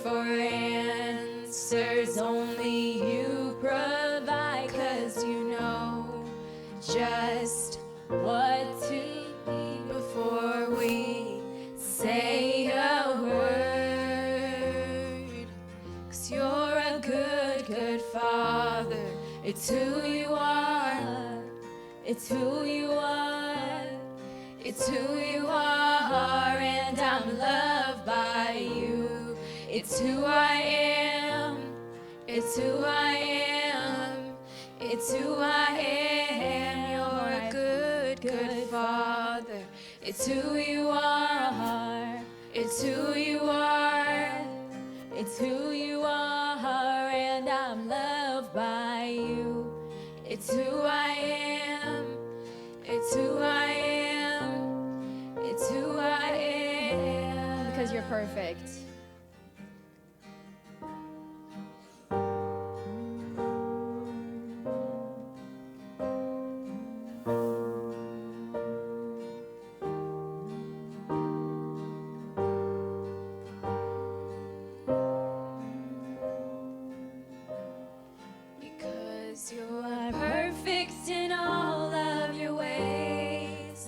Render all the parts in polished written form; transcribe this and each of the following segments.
for answers, only you provide, 'cause you know just what to need before we say a word. 'Cause you're a good, good Father. It's who you are. It's who you are. It's who you are, and I'm loved by you. It's who I am. It's who I am. It's who I am. You're a good, good Father. It's who you are. It's who you are. It's who you are, and I'm loved by you. It's who I am. It's who I am. It's who I am. Because you're perfect. Because you are perfect in all of your ways.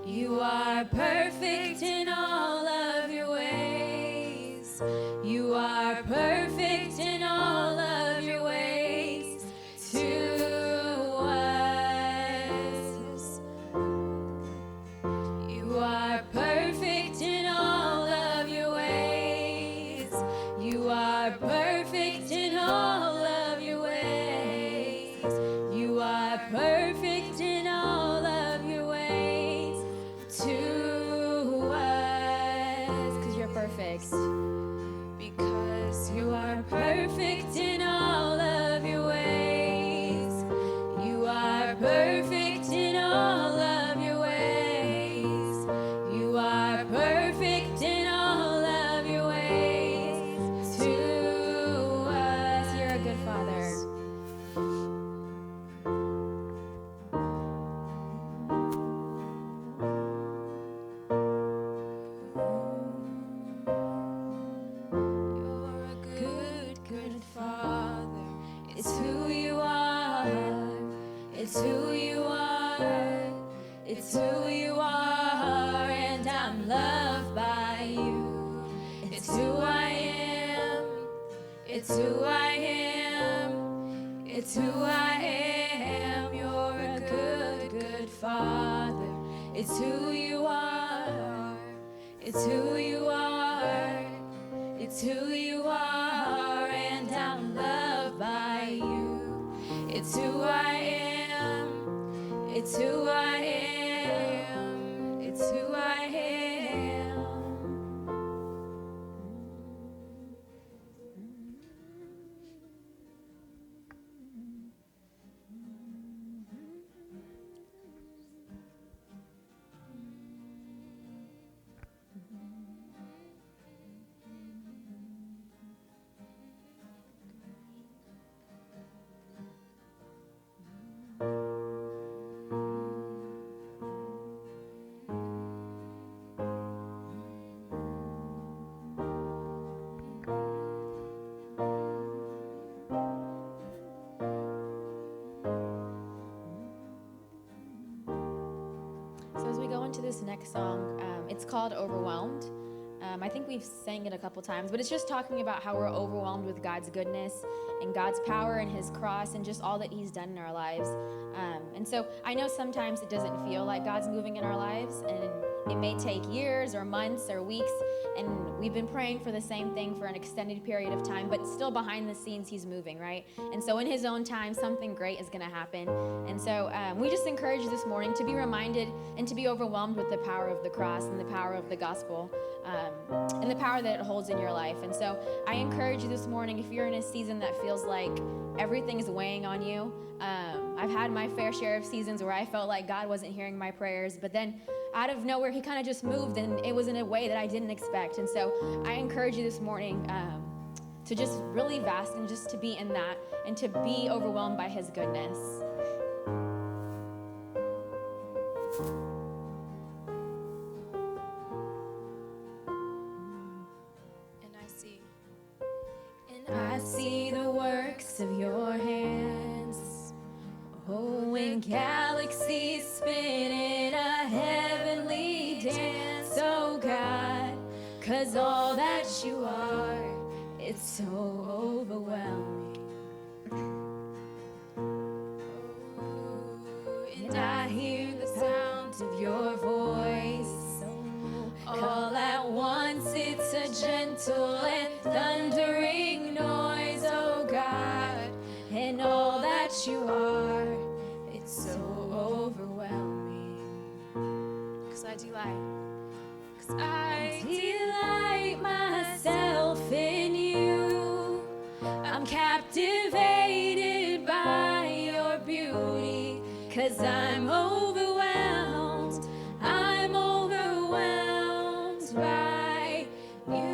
You are perfect in all of your ways. You are perfect in all of your ways to us. You are perfect in all of your ways. You are perfect in all of your ways. You are perfect in all of your ways to us. Because you're perfect. Because you are perfect in all of your ways. You are perfect in all of your ways. You are perfect in all of your ways to us. You're a good Father. You're a good, good Father. It's who you are. It's who you are. It's who you are, and I'm loved by you. It's who I am. It's who I am. It's who I am. You're a good, good Father. It's who you are. It's who you are. It's who you are, and I'm loved by you. It's who I am. It's who I am. It's who I am. So as we go into this next song, it's called Overwhelmed. I think we've sang it a couple times, but it's just talking about how we're overwhelmed with God's goodness and God's power and his cross and just all that he's done in our lives. And so I know sometimes it doesn't feel like God's moving in our lives, and it may take years or months or weeks, and we've been praying for the same thing for an extended period of time, but still behind the scenes he's moving, right? And so in his own time, something great is going to happen. And so we just encourage you this morning to be reminded and to be overwhelmed with the power of the cross and the power of the gospel, and the power that it holds in your life. And so I encourage you this morning, if you're in a season that feels like everything is weighing on you, I've had my fair share of seasons where I felt like God wasn't hearing my prayers, but then out of nowhere, he kind of just moved, and it was in a way that I didn't expect. And so I encourage you this morning to just really bask and just to be in that and to be overwhelmed by his goodness. And I see I see the works of your hands. Oh, when galaxies spin in a heavenly dance, oh God, 'cause all that you are, it's so overwhelming. And I hear the sound of your voice. All at once it's a gentle and thundering noise, oh God, and all that you are, it's so overwhelming. 'Cause I delight myself in you. I'm captivated by your beauty, 'cause I'm overwhelmed. I'm overwhelmed by you.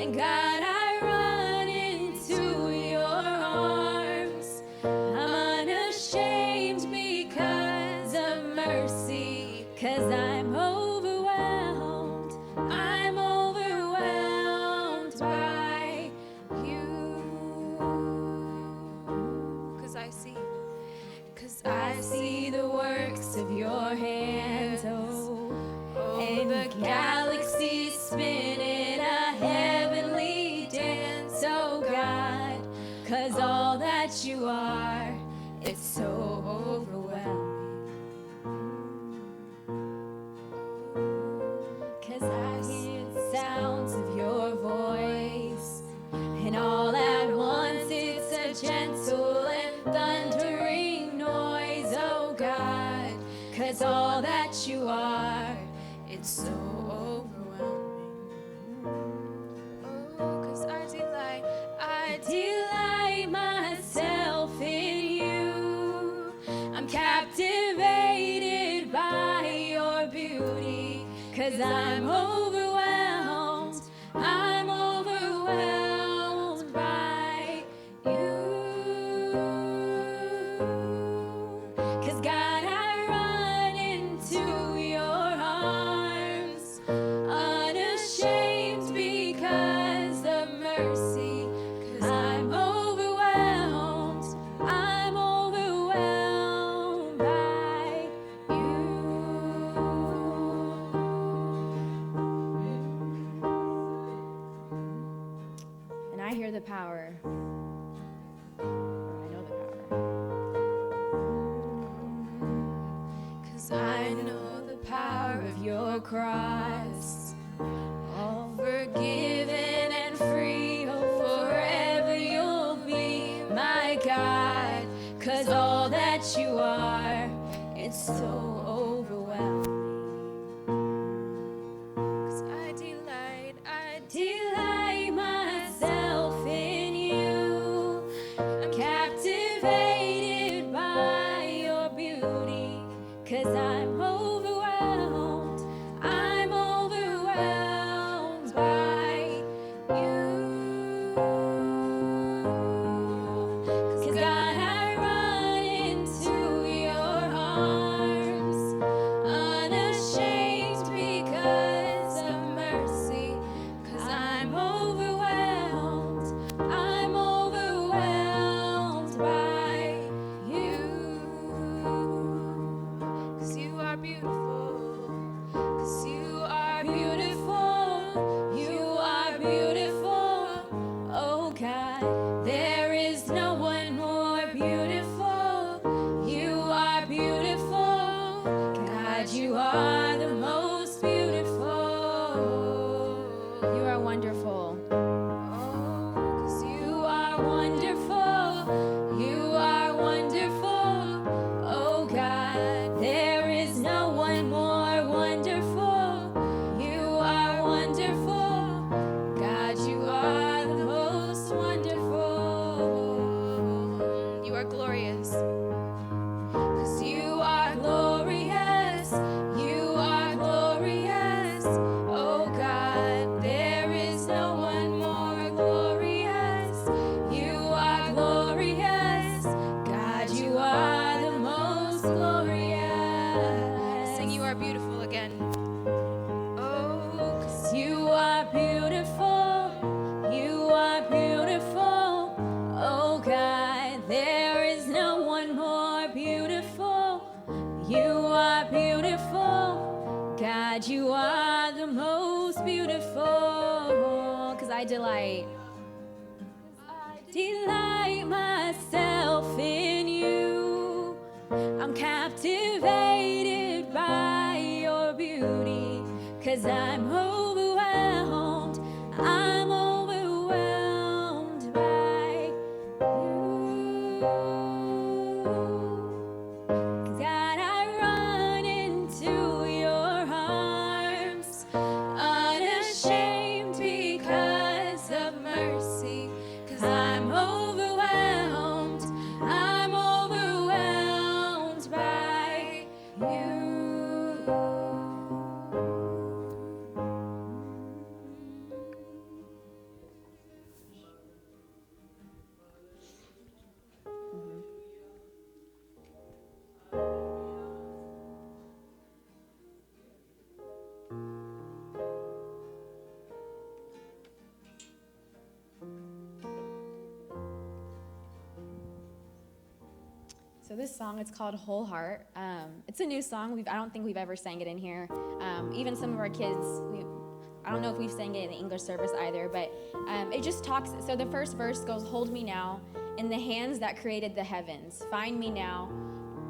And God, I run into your arms. I'm unashamed because of mercy, 'cause I'm overwhelmed. I'm overwhelmed by you. 'Cause I see the works of your hands, oh, and the galaxies spin in a heavenly dance, oh God, 'cause all that you are, it's so overwhelming. 'Cause I hear the sounds of your voice, and all at once it's a gentle and thundering noise, oh God, 'cause all that you are, it's so overwhelming. Oh, 'cause I delight myself in you. I'm captivated by your beauty, 'cause I'm overwhelmed. I'm overwhelmed by you. 'Cause God, I run into your arms, unashamed because of mercy, 'cause I'm overwhelmed. I'm overwhelmed by you. And I hear the power. I know the power. 'Cause I know the power of your cross. All forgiven and free, oh, forever you'll be my God. 'Cause all that you are, it's so overwhelming. 'Cause I delight myself in you. I'm captivated by your beauty, 'cause I'm overwhelmed. I'm overwhelmed by you. 'Cause God, I run into your arms, unashamed because of mercy, 'cause I'm overwhelmed. I'm overwhelmed by you. 'Cause you are beautiful. 'Cause you are beautiful. You are beautiful. Oh God, there is no one more beautiful. You are beautiful. God, you are the most beautiful. You are wonderful. Oh, 'cause you are wonderful. You are wonderful. Oh God, there is no one more wonderful. You are wonderful. God, you are the most wonderful. You are glorious. 'Cause you are glorious. You are glorious. Oh God, there is no one more glorious. You are glorious. God, you are the most glorious. Sing, you are beautiful again. Oh, 'cause you are beautiful. grateful, because I delight myself in you. I'm captivated by your beauty, because I'm overwhelmed. I'm overwhelmed by you. God, I run into your arms, unashamed because of mercy, because I'm overwhelmed. I'm overwhelmed by you. So this song, it's called Whole Heart. It's a new song. I don't think we've ever sang it in here. Even some of our kids, I don't know if we've sang it in the English service either, but it just talks. So the first verse goes, hold me now in the hands that created the heavens. Find me now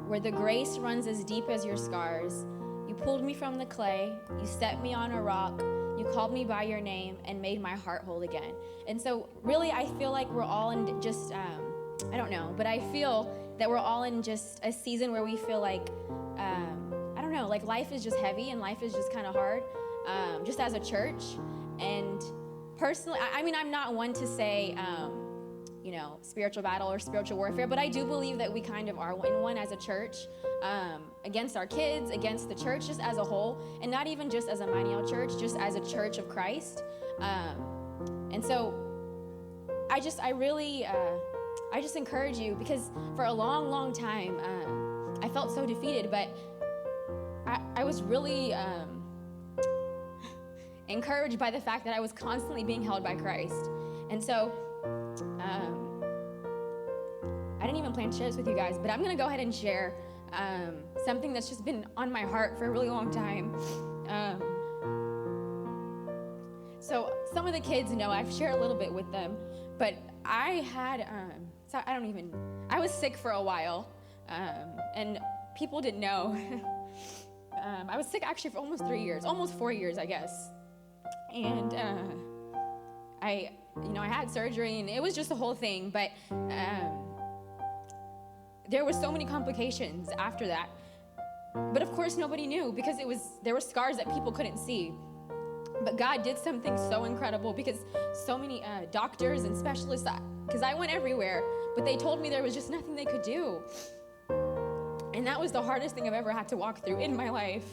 where the grace runs as deep as your scars. You pulled me from the clay. You set me on a rock. You called me by your name and made my heart whole again. And so really, I feel like we're all in just, I don't know, but I feel that we're all in just a season where we feel like, I don't know, like life is just heavy and life is just kind of hard, just as a church. And personally, I mean, I'm not one to say, you know, spiritual battle or spiritual warfare, but I do believe that we kind of are in one as a church, against our kids, against the church just as a whole, and not even just as a Emmanuel church, just as a church of Christ. And so I just encourage you, because for a long, long time, I felt so defeated, but I was really encouraged by the fact that I was constantly being held by Christ. And so I didn't even plan to share this with you guys, but I'm going to go ahead and share something that's just been on my heart for a really long time. So some of the kids know, I've shared a little bit with them, but I had, I was sick for a while, and people didn't know. I was sick actually for almost 3 years, almost 4 years, I guess. And I had surgery, and it was just a whole thing, but there were so many complications after that. But of course, nobody knew, because there were scars that people couldn't see. But God did something so incredible, because so many doctors and specialists, because I went everywhere, but they told me there was just nothing they could do. And that was the hardest thing I've ever had to walk through in my life.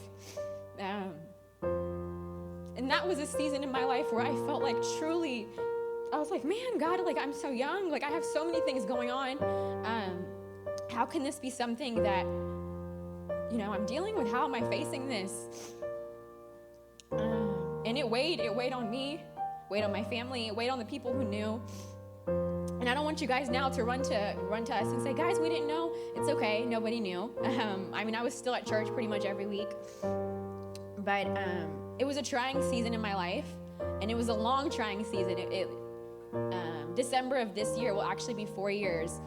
And that was a season in my life where I felt like truly, I was like, man, God, like I'm so young, like I have so many things going on. How can this be something that, you know, I'm dealing with? How am I facing this? And it weighed on me, weighed on my family, it weighed on the people who knew. And I don't want you guys now to run to us and say, guys, we didn't know. It's okay, nobody knew. I mean, I was still at church pretty much every week. But it was a trying season in my life, and it was a long trying season. December of this year will actually be 4 years.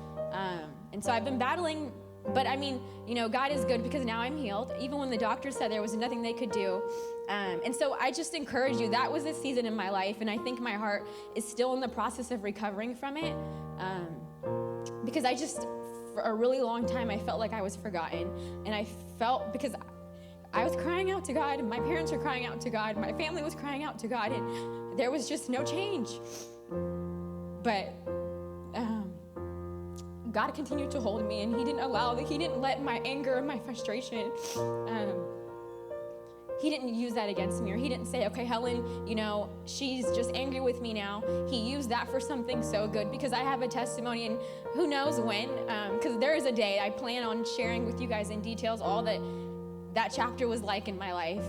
And so I've been battling, but I mean, you know, God is good, because now I'm healed, even when the doctor said there was nothing they could do. And so I just encourage you, that was a season in my life, and I think my heart is still in the process of recovering from it. Because for a really long time, I felt like I was forgotten. And I felt, because I was crying out to God, my parents were crying out to God, my family was crying out to God, and there was just no change. But God continued to hold me, and He didn't let my anger and my frustration, He didn't use that against me, or He didn't say, okay, Helen, you know, she's just angry with me now. He used that for something so good, because I have a testimony, and who knows when, because there is a day I plan on sharing with you guys in details all that chapter was like in my life.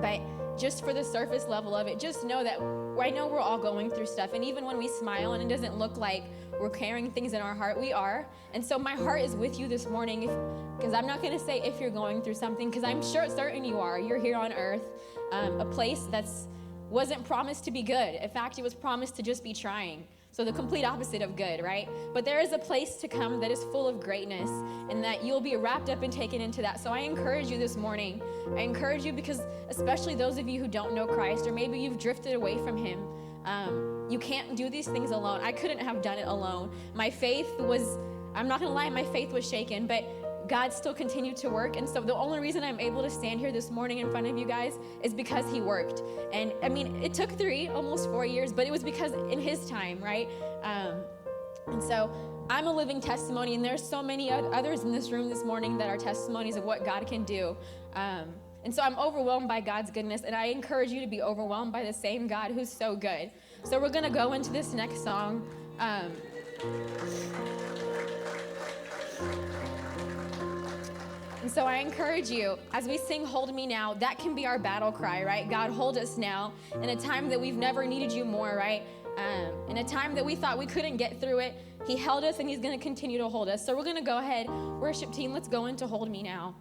But just for the surface level of it, just know that I know we're all going through stuff. And even when we smile and it doesn't look like we're carrying things in our heart, we are. And so my heart is with you this morning, because I'm not going to say if you're going through something, because I'm certain you are. You're here on earth, a place that's wasn't promised to be good. In fact, it was promised to just be trying. So the complete opposite of good, right? But there is a place to come that is full of greatness, and that you'll be wrapped up and taken into that. So I encourage you this morning. I encourage you because especially those of you who don't know Christ, or maybe you've drifted away from him, you can't do these things alone. I couldn't have done it alone. My faith was, I'm not gonna lie, my faith was shaken, but God still continued to work. And so the only reason I'm able to stand here this morning in front of you guys is because he worked. And I mean, it took almost 4 years, but it was because in his time, right? And so I'm a living testimony, and there's so many others in this room this morning that are testimonies of what God can do. And so I'm overwhelmed by God's goodness, and I encourage you to be overwhelmed by the same God who's so good. So we're gonna go into this next song. And so I encourage you, as we sing Hold Me Now, that can be our battle cry, right? God, hold us now in a time that we've never needed you more, right? In a time that we thought we couldn't get through it, he held us and he's gonna continue to hold us. So we're gonna go ahead, worship team, let's go into Hold Me Now.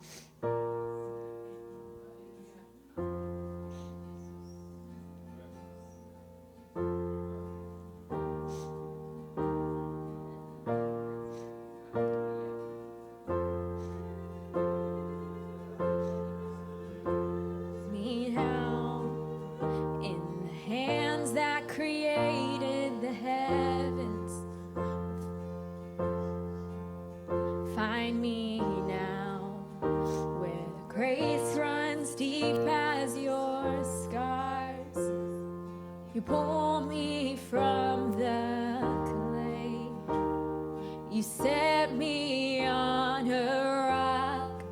Pull me from the clay. You set me on a rock.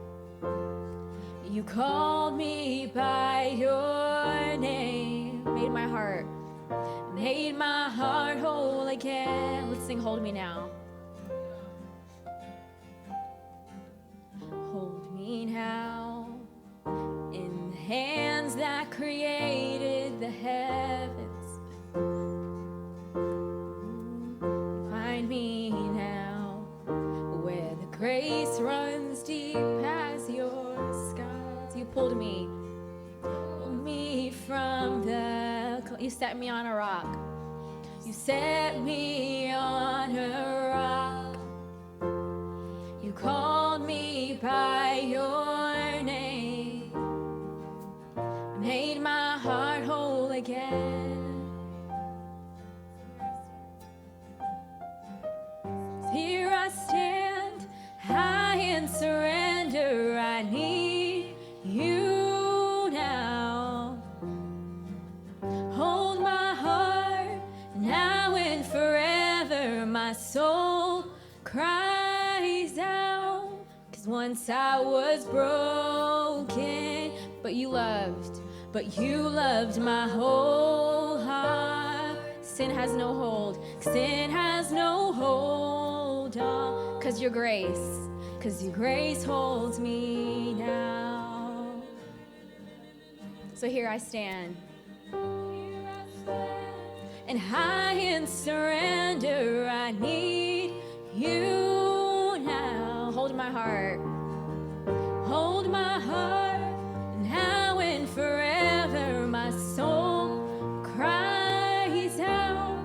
You called me by your name. Made my heart whole again. Let's sing Hold Me Now. Hold me now in the hands that created the heavens. Find me now where the grace runs deep as your skies. You pulled me from you set me on a rock. You set me on a rock. You called me by your name. Made my heart whole again. Here I stand, high in surrender. I need you now. Hold my heart now and forever. My soul cries out. 'Cause once I was broken, but you loved my whole heart. Sin has no hold. Sin has no hold on. 'Cause your grace holds me now. So here I stand. And high in surrender, I need you now. Hold my heart now and forever. My soul cries out.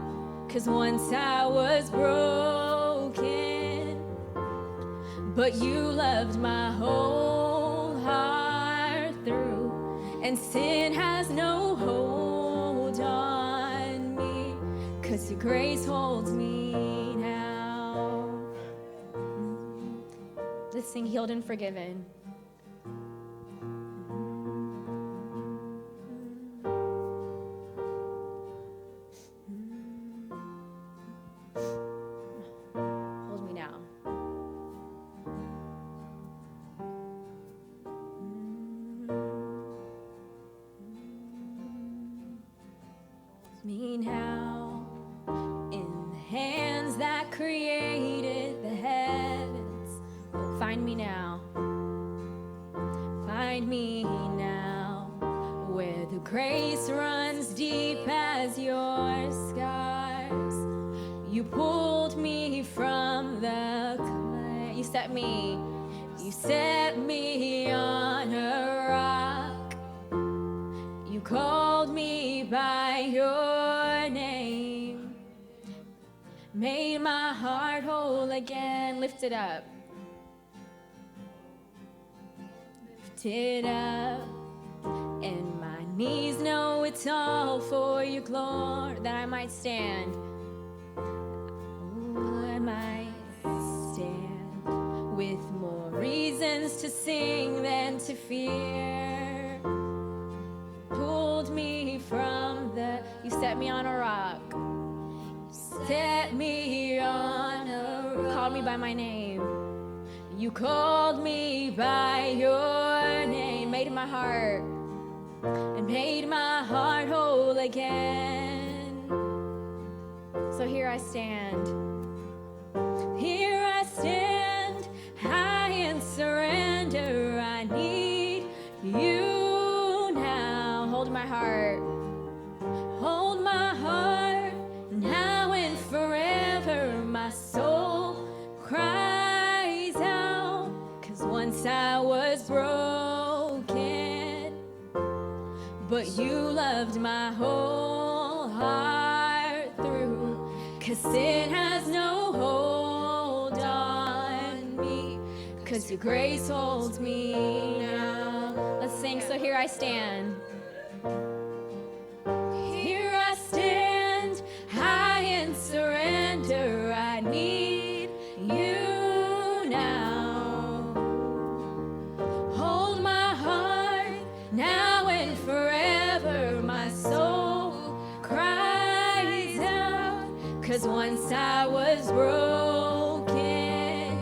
'Cause once I was broken, but you loved my whole heart through. And sin has no hold on me. 'Cause your grace holds me now. Let's sing Healed and Forgiven. Hold me now. Me now in the hands that created the heavens. Find me now. Find me now where the grace runs deep as your scars. You pulled me from the clay. You set me on a rock. You called me by your name, made my heart whole again. Lift it up. Lift it up, and my knees know it's all for your glory. That I might stand. I might stand with more reasons to sing than to fear. Pulled me from the, You set me on a rock. set me on a rock. Called me by my name. You called me by your name, Made my heart. and made my heart whole again. So here I stand. Here I stand, high in surrender. I need you now. Hold my heart. Hold my heart now and forever. My soul cries out, 'cause once I was broken, but you loved my whole heart through. 'Cause sin has no hold on me, 'cause your grace holds me now. Let's sing. So here I stand. Here I stand, high in surrender. I need you now. Hold my heart now and forever. My soul cries out, 'cause once I was broken,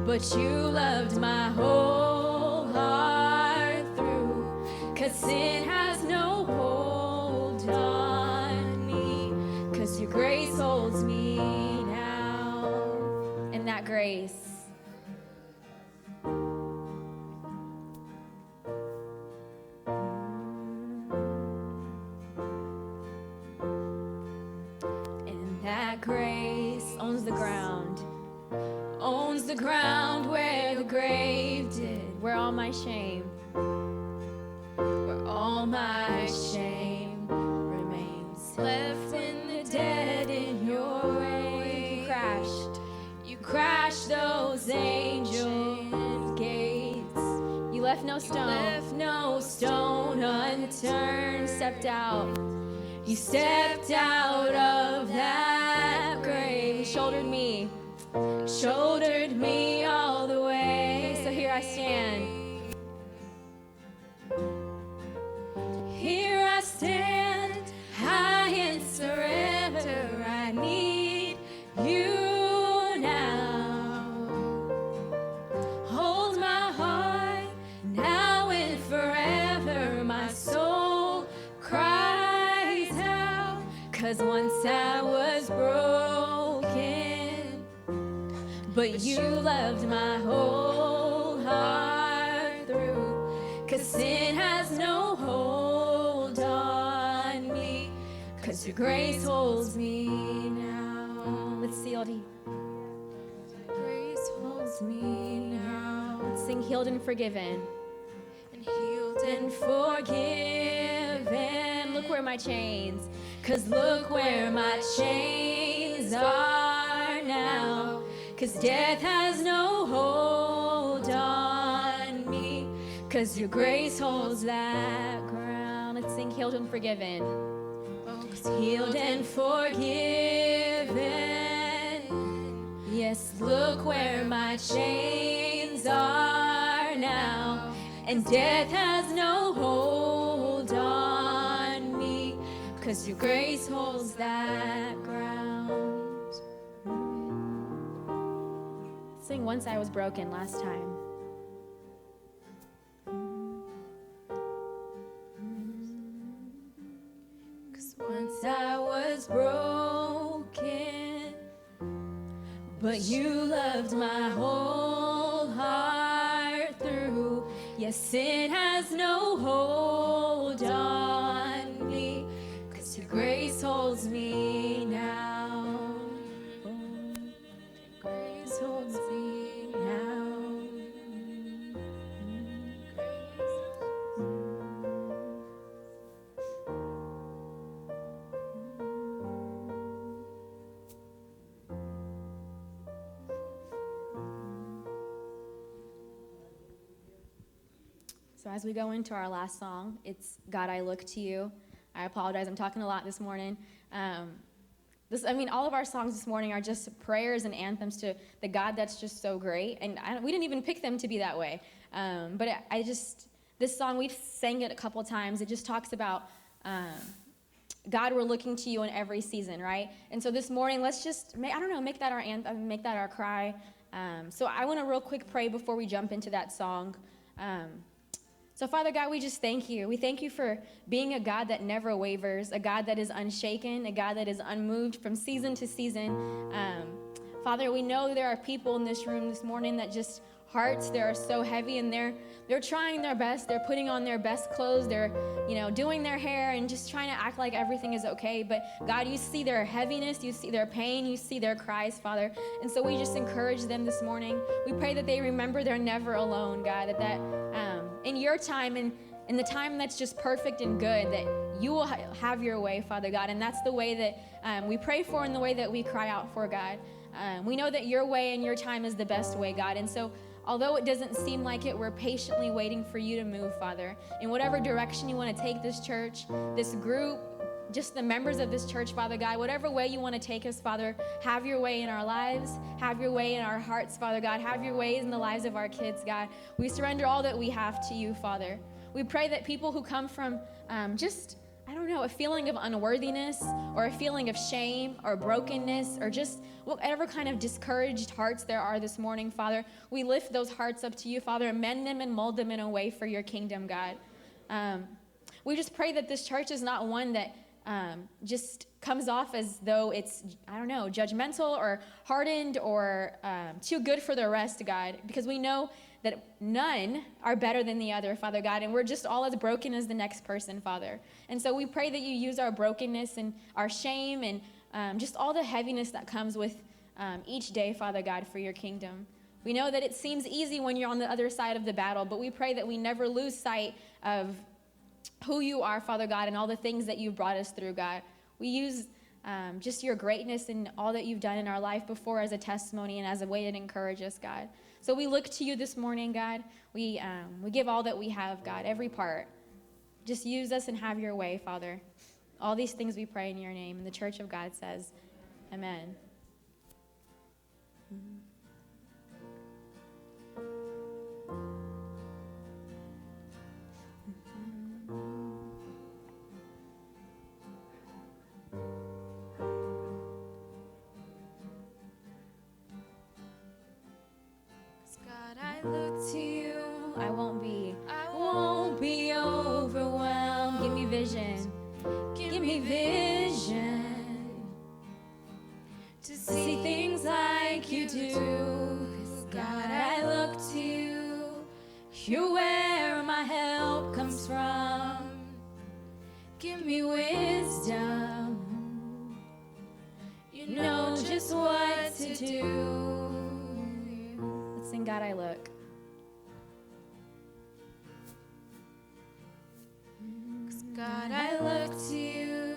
but you loved my whole heart through. 'Cause sin has no hold on me, 'cause your grace holds me now. In that grace. And that grace Owns the ground. owns the ground where the grave did, Where all my shame. where all my shame remains. Left in the dead in your way. You crashed those angel gates. You left no You stone. left no stone unturned. Stepped out. You stepped out of that grave. You shouldered me. Shouldered me all the way. So here I stand. Here I stand, high in surrender. I need you now. Hold my heart now and forever. My soul cries out, 'cause once I was broken, but you loved my whole heart through. 'Cause sin has no hold on me, 'cause your grace holds me now. Let's see, Oldie. Grace holds me now. Let's sing healed and forgiven. And healed and forgiven. Look where my chains. 'Cause look where my chains are now. 'Cause death has no hold on me, 'cause your grace holds that ground. Let's sing healed and forgiven. Oh, 'cause healed and forgiven. Yes, look where my chains are now. And death has no hold on me, 'cause your grace holds that ground. Sing once I was broken last time. Once I was broken, but you loved my whole heart through. Yes, sin has no hold on me, 'cause your grace holds me now. Grace holds me now. So as we go into our last song, it's God, I Look to You. I apologize, I'm talking a lot this morning. All of our songs this morning are just prayers and anthems to the God that's just so great. And we didn't even pick them to be that way. This song, we've sang it a couple times. It just talks about God, we're looking to you in every season, right? And so this morning, let's just, make that our anthem, make that our cry. So I want to real quick pray before we jump into that song. So Father God, we just thank you. We thank you for being a God that never wavers, a God that is unshaken, a God that is unmoved from season to season. Father, we know there are people in this room this morning that just hearts, they are so heavy, and they're trying their best. They're putting on their best clothes. They're, doing their hair and just trying to act like everything is okay. But God, you see their heaviness, you see their pain, you see their cries, Father. And so we just encourage them this morning. We pray that they remember they're never alone, God, that in your time and in the time that's just perfect and good, that you will have your way, Father God. And that's the way that we pray for and the way that we cry out for, God. We know that your way and your time is the best way, God. And so although it doesn't seem like it, we're patiently waiting for you to move, Father. In whatever direction you want to take this church, this group, just the members of this church, Father God, whatever way you want to take us, Father, have your way in our lives, have your way in our hearts, Father God, have your ways in the lives of our kids, God. We surrender all that we have to you, Father. We pray that people who come from a feeling of unworthiness or a feeling of shame or brokenness or just whatever kind of discouraged hearts there are this morning, Father, we lift those hearts up to you, Father, and mend them and mold them in a way for your kingdom, God. We just pray that this church is not one that just comes off as though it's, judgmental or hardened or too good for the rest, God, because we know that none are better than the other, Father God, and we're just all as broken as the next person, Father. And so we pray that you use our brokenness and our shame and just all the heaviness that comes with each day, Father God, for your kingdom. We know that it seems easy when you're on the other side of the battle, but we pray that we never lose sight of who you are, Father God, and all the things that you've brought us through, God. We use just your greatness and all that you've done in our life before as a testimony and as a way to encourage us, God. So we look to you this morning, God. We give all that we have, God, every part. Just use us and have your way, Father. All these things we pray in your name. And the church of God says, amen. I look to you. I won't be overwhelmed. Give me vision. Give me vision to see things like you do. 'Cause God, I look to you. You're where my help comes from. Give me wisdom. You know just what to do. Let's sing God, I Look. God, I look to you.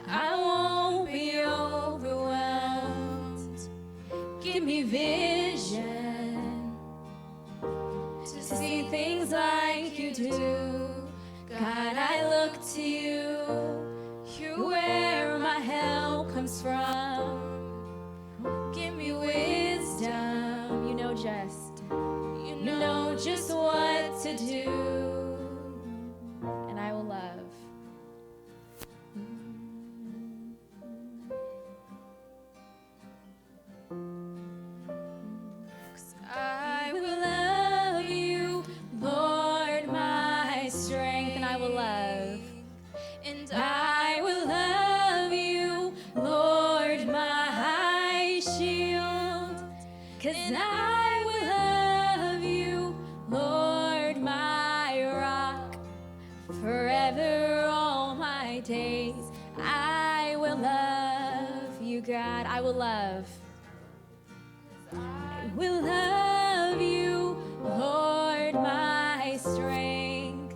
I won't be overwhelmed. Give me vision to see things like you do. God, I look to you. You're where my help comes from. Give me wisdom. You know just what to do. And I will love. I will love you, Lord, my strength. And I will love. And I will love you, Lord, my shield. 'Cause I will love you, Lord, my rock. Forever all my days, I will love you, God. I will love. I will love you, Lord, my strength.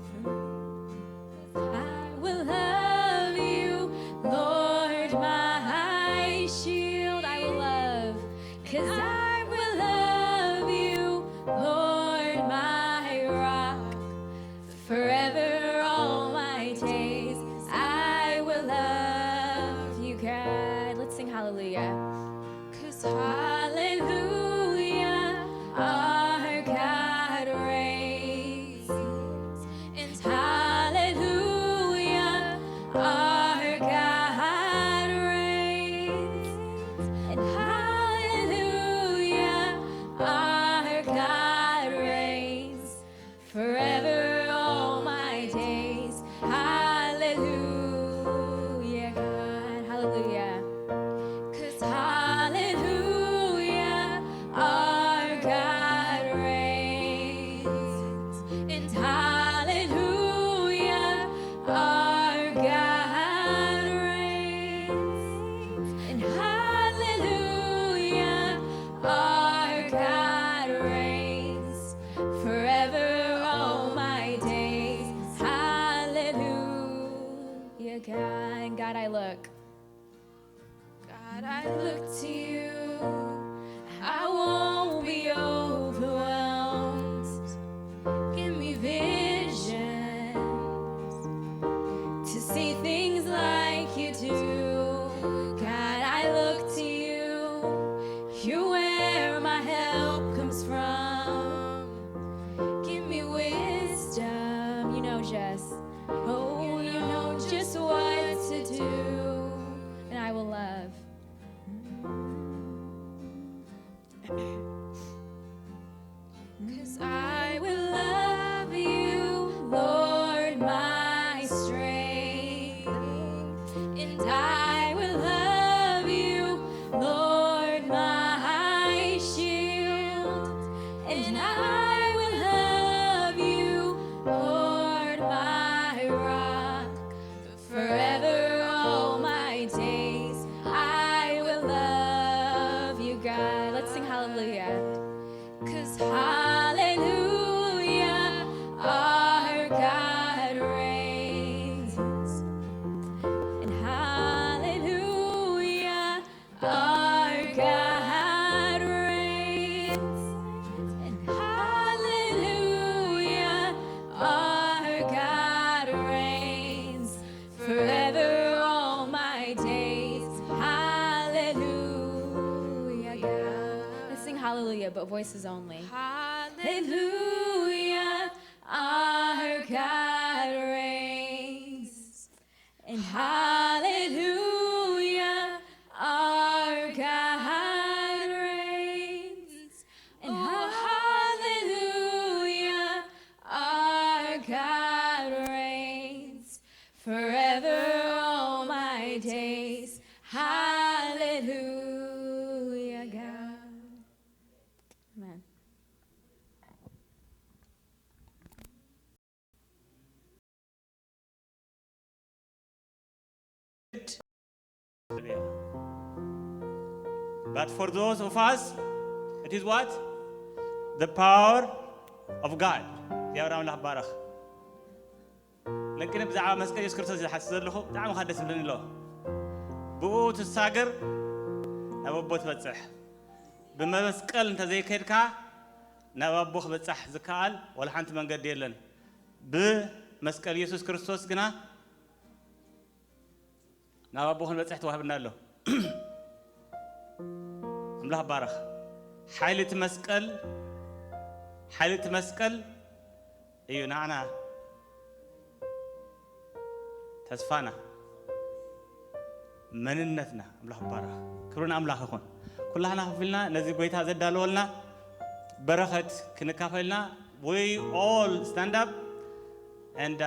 I will love you, Lord, my shield. I will love. 'Cause I will love you, Lord, my rock. hallelujah. 'Cause hallelujah, our God reigns. And hallelujah, our God reigns. And hallelujah, our God reigns. Forever all my days. Hallelujah, God. Hallelujah. 'Cause hallelujah, our God reigns. And hallelujah, our God reigns. And hallelujah, our God reigns. Forever all my days. Hallelujah, God. And God, I look. God, I look to you. I won't be overwhelmed. Give me visions to see things like you do. God, I look to you. You're where my help comes from. Give me wisdom. You know just, Oh, you know just what to do. and I will love. 'Cause I will love you, Lord, my strength. And I will love you, Lord, my shield. And I will love you, Lord, my rock. Forever all my days, I will love you, God. Let's sing hallelujah. 'Cause hallelujah, our God reigns. And hallelujah, our God reigns. And hallelujah, our God reigns. Forever all my days. Hallelujah, God. Let's sing hallelujah, but voices only. Hallelujah, our God reigns. And hallelujah, our God reigns. And hallelujah, our God reigns. Forever all my days. Hallelujah, God. Amen. But for those of us, it is what? The power of God. يا رب بارخ. لكن بزعما مسكن يسكر تزي حسد له دعم خدس بلن له. بقو تساقر نبابو تبصح. بمسكل انت زي كيدكا نبابو بصح زكال ولا حنت منقد يلن. بمسكل يسوع كريستوس كنا نبابوهن بصح توهبنا له. أملاها بارخ حالة مسكل أيوة نعنا تسفانا مننتنا أملاها بارخ كلنا أملاها خون كلها نحفلنا نزي بيتها زد دالولنا برخت كنكافلنا we all stand up and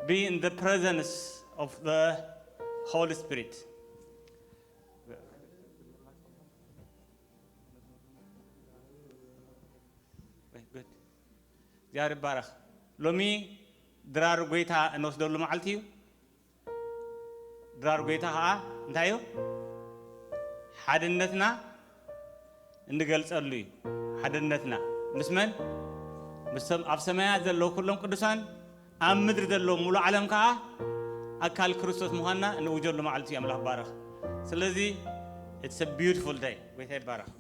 be in the presence of the Holy Spirit. Good. እግዚአብሔር ይባረክ። ሎሚ ድራር ጎይታ እንወስደሉ መዓልቲ እዩ ድራር ጎይታ ከዓ እንታይ እዩ ሓድነትና እንገልጸሉ እዩ ሓድነትና ምስ መን ኣብ ሰማያት ዘለዉ ኩሎም ቅዱሳን ኣብ ምድሪ ዘለዉ ሙሉ ዓለም ከዓ ኣካል ክርስቶስ ምዃንና እንውጀሉ መዓልቲ እዩ ኣምላኽ ይባረክ ስለዚ it's a beautiful day ጎይታ ይባረክ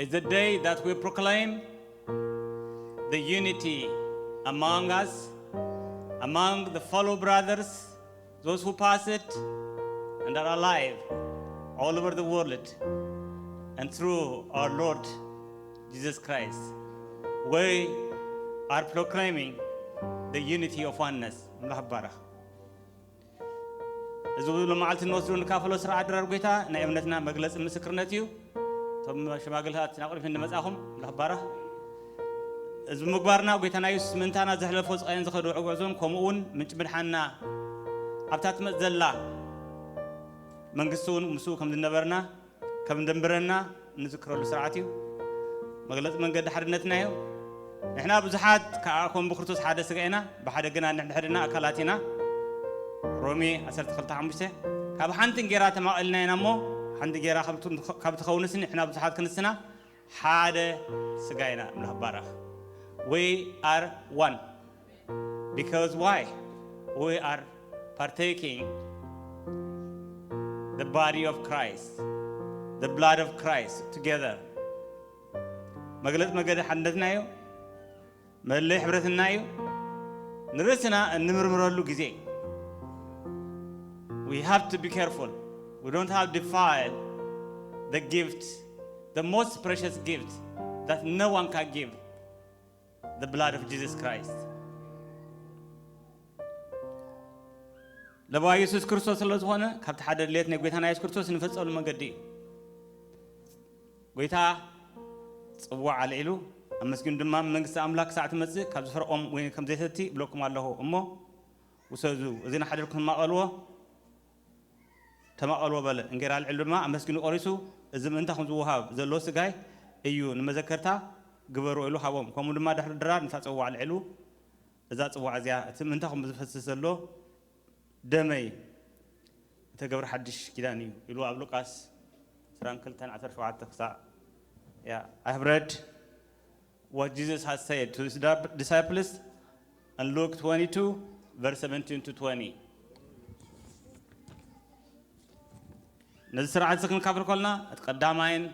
It's the day that we proclaim the unity among us, among the fellow brothers, those who pass it and are alive all over the world, and through our Lord Jesus Christ, we are proclaiming the unity of oneness. እዚ ለማዓልቲ ንወስዱ ንካፈሎ ስርዓት ድራር ጎይታ ናይ እምነትና መግለጽ ምስክርነት እዩ ቶም ሽማግለታት ናቅሪፍ እንመጻኹም ለባራ እዚ ምግባርና ጎይታና ኢየሱስ ምንታና ዘሕለፎ ጻይን ዝኸዱ ዕጉዕዞን ከምኡውን ምንጭ ምድሓና ኣብታት መዘላ መንግስቱን ምሱ ከም ዝነበርና ከም እንደምብረና ንዝክረሉ ስርዓት እዩ መግለጽ መንገዲ ሓድነትና እዩ ንሕና ብዙሓት ከኣኮም ብክርስቶስ ሓደ ስጋኢና ብሓደ ግና ንሕድሕድና ኣካላትና ሮሚ 12:5 ካብ ሓንቲን ጌራ ተማቕልና ኢና እሞ ሓንቲ ጌራ ካብ ትኸውንስኒ ንሕና ብዙሓት ክንስና ሓደ ስጋኢና ምልኽባራ we are one because why we are partaking the body of Christ, the blood of Christ together. መግለጽ መገደ ሓድነትና እዩ መለይ ሕብረትና እዩ ንርስና እንምርምረሉ ጊዜ we have to be careful. We don't have to defile the gift, the most precious gift that no one can give, the blood of Jesus Christ. ለባ ኢየሱስ ክርስቶስ ስለዝኾነ ካብቲ ሓደ ድሌት ናይ ጎይታና ኢየሱስ ክርስቶስ ንፈጸሉ መንገዲ ጎይታ ጽዋዕ አልዒሉ ኣመስጊኑ ድማ መንግስቲ ኣምላክ ሰዓት መጽእ ካብ ዝፈርዖም ወይ ከም ዘይሰቲ ብለኩም ኣለሁ እሞ ውሰዱ እዚና ሓደርኩም ማቐልዎ ተማቐልዎ በለ እንጌራ አልዒሉ ድማ ኣመስጊኑ ቆሪሱ እዚ ምንታኹም ዝውሃብ ዘሎ ስጋይ እዩ ንመዘከርታ ግበሩ ኢሉ ሃቦም ከምኡ ድማ ድሕሪ ድራር ንታ ጽዋዕ አልዒሉ እዛ ጽዋዕ እዚኣ እቲ ምንታኹም ዝፈስስ ዘሎ ደመይ ተገብረ ሓድሽ ኪዳን እዩ ኢሉ ኣብ ሉቃስ 22:17 ክሳዕ I have read what Jesus has said to his disciples in Luke 22:17-20. ነዚ ስርዓት ክንካፈል ከለና ቀዳማይን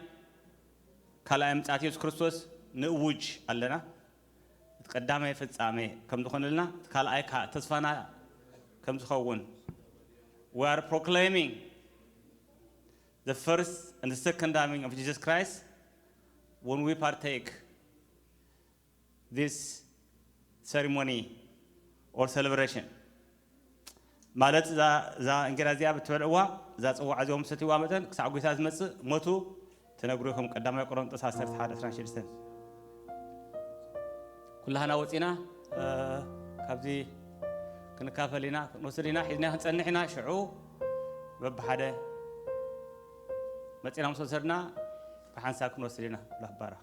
ካልኣይ ምጽኣት ኢየሱስ ክርስቶስ ንእውጅ ኣለና ቀዳማይ ፍጻሜ ከም ዝኾነልና ካልኣይ ተስፋና ከም ዝኸውን we are proclaiming the first and the second coming of Jesus Christ when we partake this ceremony or celebration. ማለት ዛ እንግራ እዚኣ ብትበልዕዋ እዛ ጽዋዕ እዚኦም ሰትይዋ መጠን ክሳዕ ጎይታ ዝመጽእ ሞቱ ተነግሮኩም ቀዳማይ ቆሮንጦስ 11:16 ኩላህና ወፂና ካብዚ ክንካፈሊና ክንወስድና ሒዝና ክንጸንሕና ሽዑ በብሓደ መፂና ምስ ወሰድና ብሓንሳብ ክንወስድና ለባራ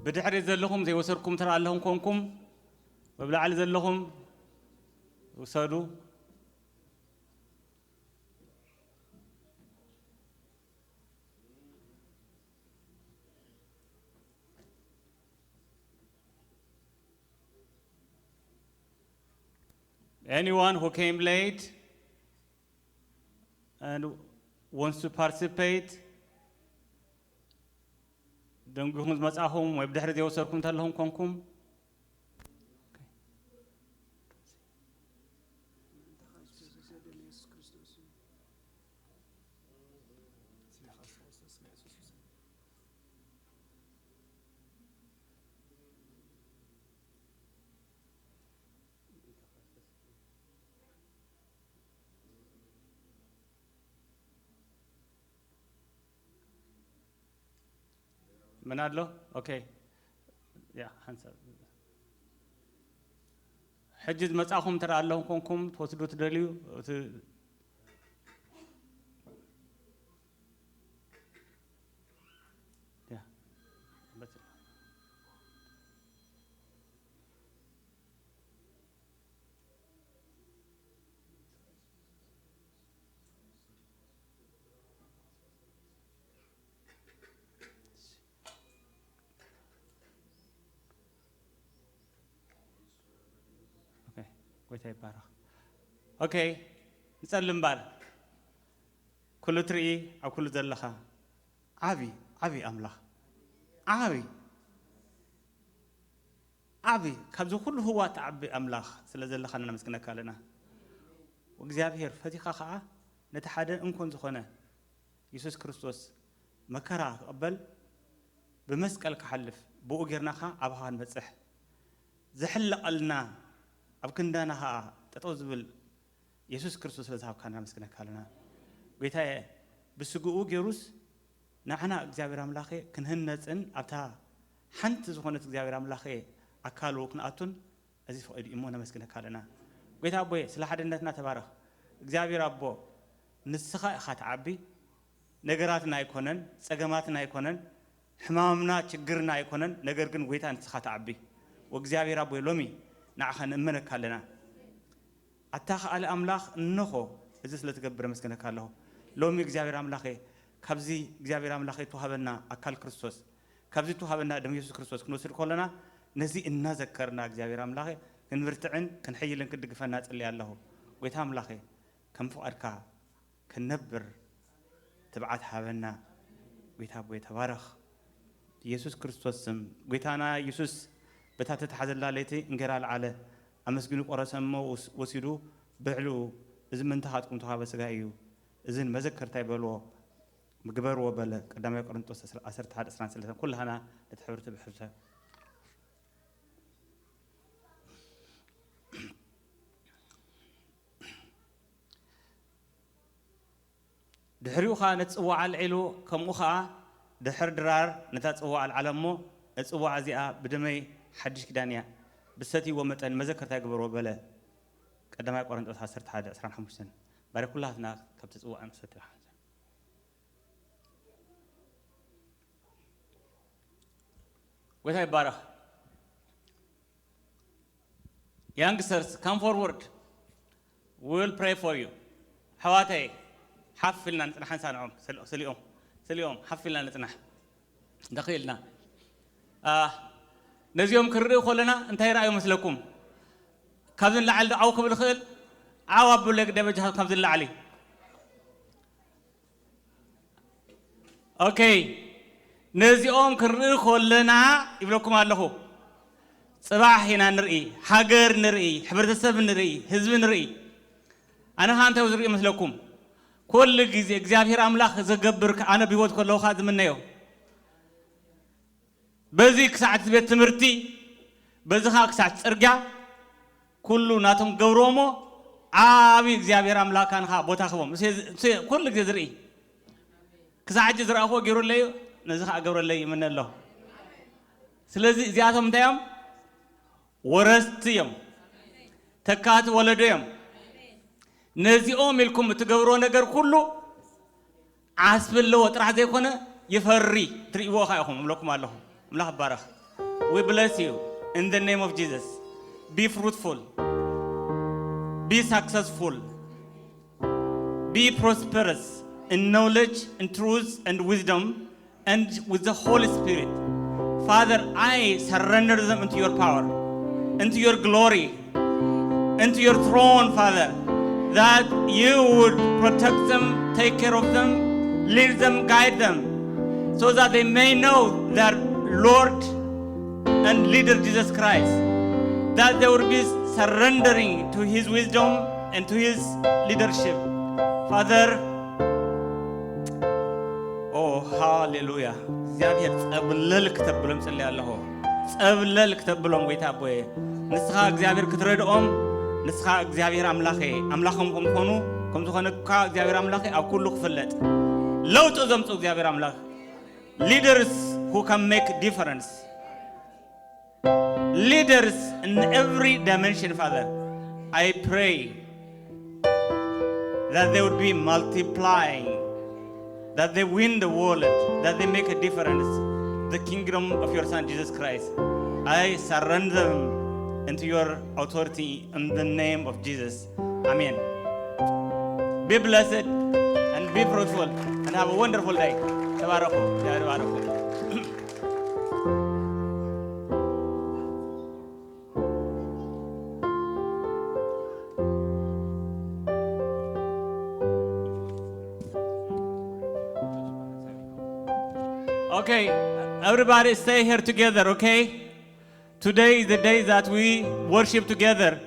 بدحري زلهم زي وسركم ترى لهم كونكم وبلعل زلهم وصادوا Anyone who came late and wants to participate, don't go home as home. We بدحر دي وصاركم تلهم كونكم. منادلو اوكي يا حنسب حجز مصاخم ترى لهم كونكم توسدو تدليو يا بس ويتاي بارا اوكي نسلم بال كل تري او كل زلخا عبي املاح عبي كابزو كل هو تعبي املاح سلا زلخا انا مسكنك لنا واغزابير فتيخا خا نتحدى انكون زخونه يسوع كريستوس مكرا قبل بمسقل كحلف بو غيرناخا ابها نبصح زحلقلنا أب كندانا ها تتوزبل يسوع كريستوس لذهب كان مسكنا كلنا قيتها بسجوء جيروس نحنا إجابة راملاخي كنهنتن أبتا حنت زخونة إجابة راملاخي أكلوا كنأتون أزيف أيدي إمونا مسكنا كلنا قيتها أبوي سلاح ديننا تبارك إجابة ربو نسخة خات عبي نجاراتنا يكونن سجماتنا يكونن حمامنا تجرنا يكونن نجاركن قيتها نسخة عبي وإجابة ربو لومي نعخن منك لنا أتاخ على أملاخ نخو إذا سلت قبر مسكنك الله لو ميك جابر أملاخي كابزي جابر أملاخي توهبنا أكل كريستوس كابزي توهبنا دم يسوع كريستوس كنوسر كلنا نزي إن ذكرنا جابر أملاخي كنورتعن كنحيي لنا كدق فنات اللي الله ويتها أملاخي كم فؤادك كنبر تبعت هبنا ويتها بوي تبارك يسوع كريستوس ويتانا يسوع بتاعت حزل لالتي انقرال على أمسكنوا قرصمو وسيدو بعلو إذا من تحتكم تهاب سجايو إذن مذكر تايبلو مقبر وبلا قدام يقرن توس أسرت هذا أسران سلسلة كلها أنا لتحورت بحبسها دحريو خا نتصوع على العلو كم أخا دحر درار نتصوع على العلمو نتصوع زيا بدمي حدش كدانيا بستي ومتن مذكر تاقبر وبلا قدما يقرن توس أسرت هذا أسران حمسن بارك الله هنا كبتتصوع أمستي وهاي بارك youngsters come forward we'll pray for you حواتي حفلنا نحن سانعهم سليوم حفلنا نتنح دخيلنا نزيوم كرري خلنا انتهي رأيو مثلكم كابزن لعل عوكب الخيل عواب لك دبجها كابزن لعلي اوكي نزيوم كرري خلنا يبلوكم الله صباح هنا نرئي حجر نرئي حبرتسب نرئي حزب نرئي أنا هانت وزرئي مثلكم كل جزء እግዚአብሔር አምላክ ዘገብርክ አነ ቢወት ከለው ኻዝ ምንየው በዚህ ክሳት ቤት ትምርቲ በዚህ ክሳት ጽርጋ ኩሉ ናቶም ገብሮሞ አቢ እግዚአብሔር አምላካን ኻ ቦታ ኸቦም ኩሉ ግዜ ዝርኢ ክሳት ዝራእኮ ገይሩለይ ነዚህ አገብረለይ ምንለው ስለዚህ እዚያቶም እንታዮም ወረስትዮም ተካት ወለዶዮም نزيوم لكم تجبرون نجار كله عسب الله وترى زي كنا يفري تريبوا خايهم ملكم الله ملا بارخ we bless you in the name of Jesus. Be fruitful. Be successful. Be prosperous in knowledge, in truth, and wisdom, and with the Holy Spirit. Father, I surrender them into your power, into your glory, into your throne, Father, that you would protect them, take care of them, lead them, guide them, so that they may know their Lord and leader Jesus Christ, that they would be surrendering to his wisdom and to his leadership. Father, oh hallelujah. እግዚአብሔር ጸብለል ከተብሎም ጸልያለሁ ጸብለል ከተብሎም ወይታ ቦይ ንስኻ እግዚአብሔር ክትረድኦም ንስኻ እግዚአብሔር አምላኽም ኮኑ ከም ዝኾነካ እግዚአብሔር አምላኽ ኣብ ኩሉ ክፍለጥ ለውጥ ዘምጽ እግዚአብሔር አምላኽ leaders who can make difference, leaders in every dimension. Father, I pray that they would be multiplying, that they win the world, that they make a difference, the kingdom of your Son Jesus Christ. I surrender them into your authority in the name of Jesus. Amen. Be blessed and be fruitful and have a wonderful day. Tabaraku. Okay, everybody stay here together, okay? Today is the day that we worship together.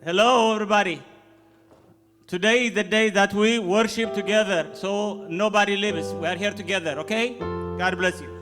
Hello, everybody. Today is the day that we worship together, so nobody leaves. We are here together, okay? God bless you.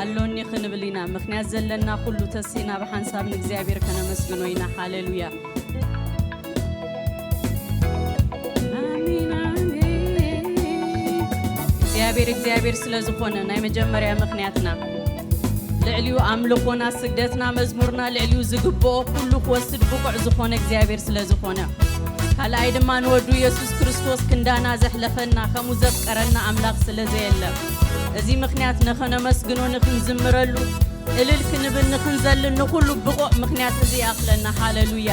አሎኒ خنبلينا ምክንያት ዘለና ሁሉ ተሲና በሐንሳብ እግዚአብሔር ከነመስግኖይና ሃሌሉያ እግዚአብሔር ስለዝኾነ ናይ መጀመሪያ ምክንያትና ለዕሊው አምልኮና ስግደትና መዝሙርና ለዕሊው ዝግቦ ሁሉ ወስድ ብቁዕ ዝኾነ እግዚአብሔር ስለዝኾነ ካላይ ድማ ንወዱ ኢየሱስ ክርስቶስ ክንዳና ዘሕለፈና ከሙ ዘፍቀረና አምላክ ስለዘየለ እዚ ምክንያት ነኸነ መስግኖ ንክንዝምረሉ እልል ክንብል ንክንዘል ንኩሉ ብቁዕ ምክንያት እዚ ያኽለና ሃሌሉያ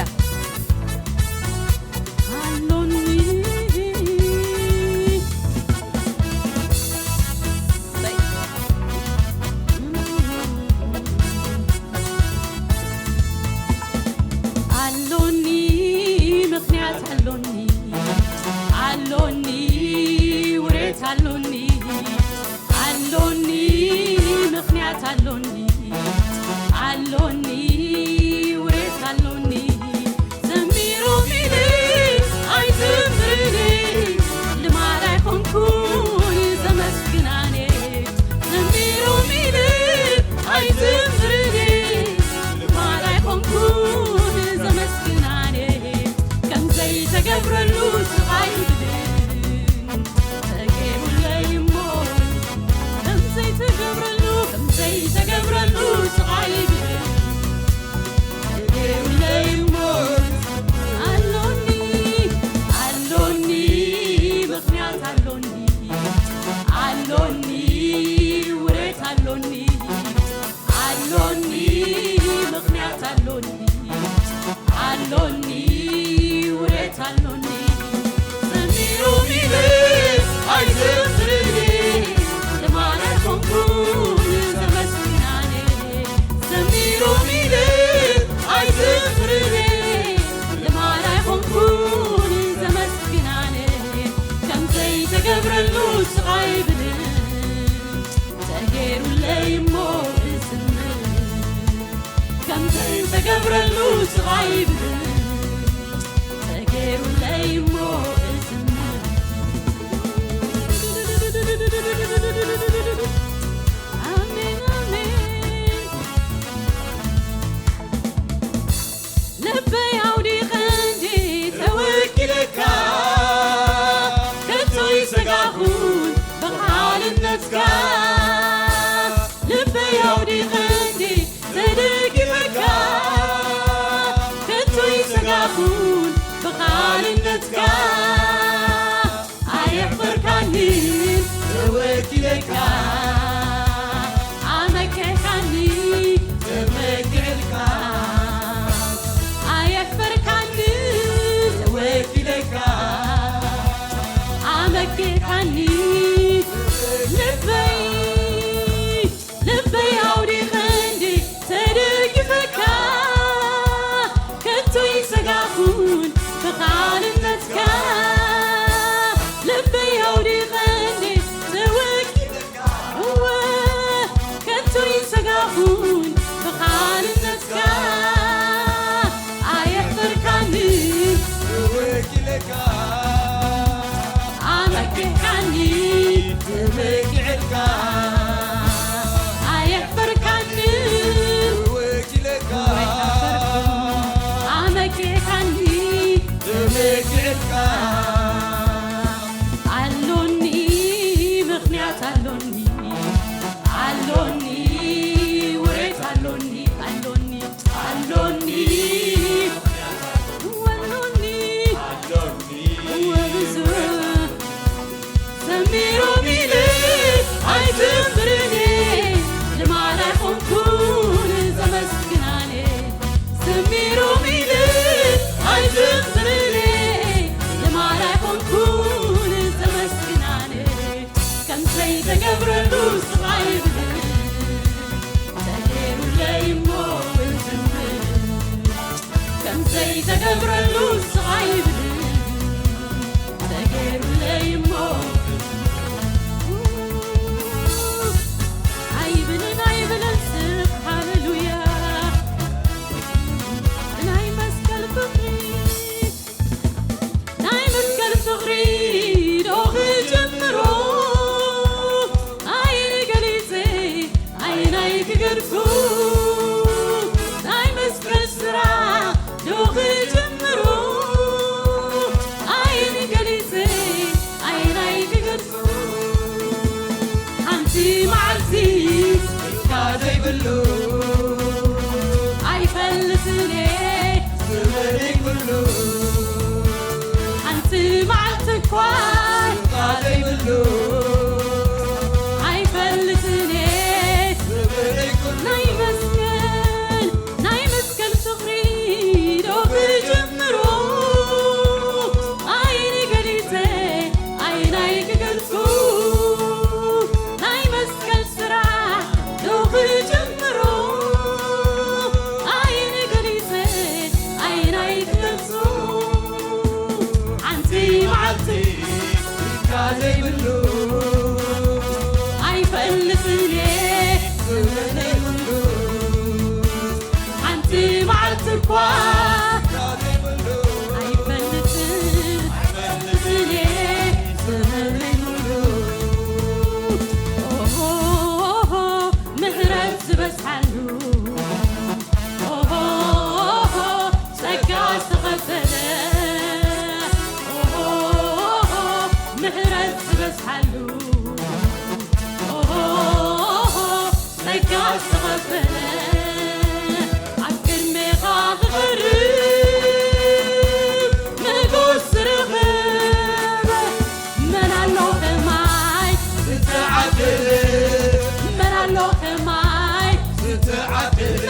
አሜን አሜን ልበይ አውዲ ቀንዲ ተወኪለካ ከቶ ይሰጋሁን በቃልነትካ ልበይ አውዲ ቀንዲ ተደግፈካ ከቶ ይሰጋሁን በቃልነትካ አየፈርካኒ ተወኪለካ አመከካኒ ተመክዕልካ አየፈርካኒ ተወኪለካ አመከካኒ ልበይ አውዲ ቀንዲ ተደግፈካ ከቶ ይሰጋሁን በቃልነትካ ልበይ አውዲ ቀንዲ ተወኪለካ ከቶ ይሰጋሁን በቃልነትካ አየፈርካኒ ተወኪለካ አመከካኒ ተመክዕልካ አየፈርካኒ ተወኪለካ አመከካኒ ተመክዕልካ አሎኒ ምክንያት አሎኒ አሎኒ ውሬት አሎኒ አሎኒ አሎኒ ወሎኒ ወብዙ ሰሚሮ ሚል አይትምርኔ ልማዳ ቆንኩን ዘመስግናኔ ሰሚሮ ሚል አይትምርኔ ልማዳ ቆንኩን ዘመስግናኔ ከምሰይ ተገብረሉ ስቃይብል ተሄሩ ለይሞ ብዝምር ከምሰይ ተገብረሉ ስቃይብል ተሄሩ ለይሞ አይብልን ስቅ ሃሌሉያ ናይ መስቀል ፍቅሪ ዶኽ ጀምሮ አይን ገሊፀ አይናይ ክገድፉ ናይ መስቀል ስራ ዶኽ ጀምሮ አይን ገሊፀ አይናይ ክገድፉ ሓንቲ መዓልቲ ካዘይብሉ አይፈልስኔ ዝመሪክ ብሉ ሓንቲ መዓልቲ እኳ ካዘይብሉ አይፈልስኔ ዝመሪክ ናይ መስቀል ፍቅሪ ዶኽ ጀምሮ አይን ገሊፀ አይናይ ክገልጹ ናይ መስቀል ስራ ዶኽ ጀምሮ አይን ገሊፀ አይናይ ክገልጹ ሓንቲ መዓልቲ ካዘይብሉ አይፈልስኔ ዝመነይብሉ ሓንቲ መዓልቲ እኳ ካዘይብሉ አይፈልስኔ ዝመነይብሉ ምህረት ዝበዝሓሉ ጸጋ ዝተቐበለ ምህረት ዝበዝሓሉ ጸጋ ዝተቐበለ ኣብ ቅድሜኻ ክቕርብ ንጉስ ዝረኸበ መን ኣሎ ከማይ ዝተዓደለ መን ኣሎ ከማይ ዝተዓደለ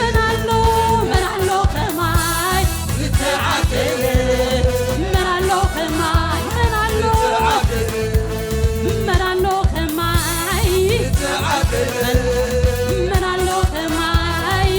መን ኣሎ ከማይ ዝተዓደለ መን ኣሎ ከማይ መን ኣሎ ከማይ መን ኣሎ ከማይ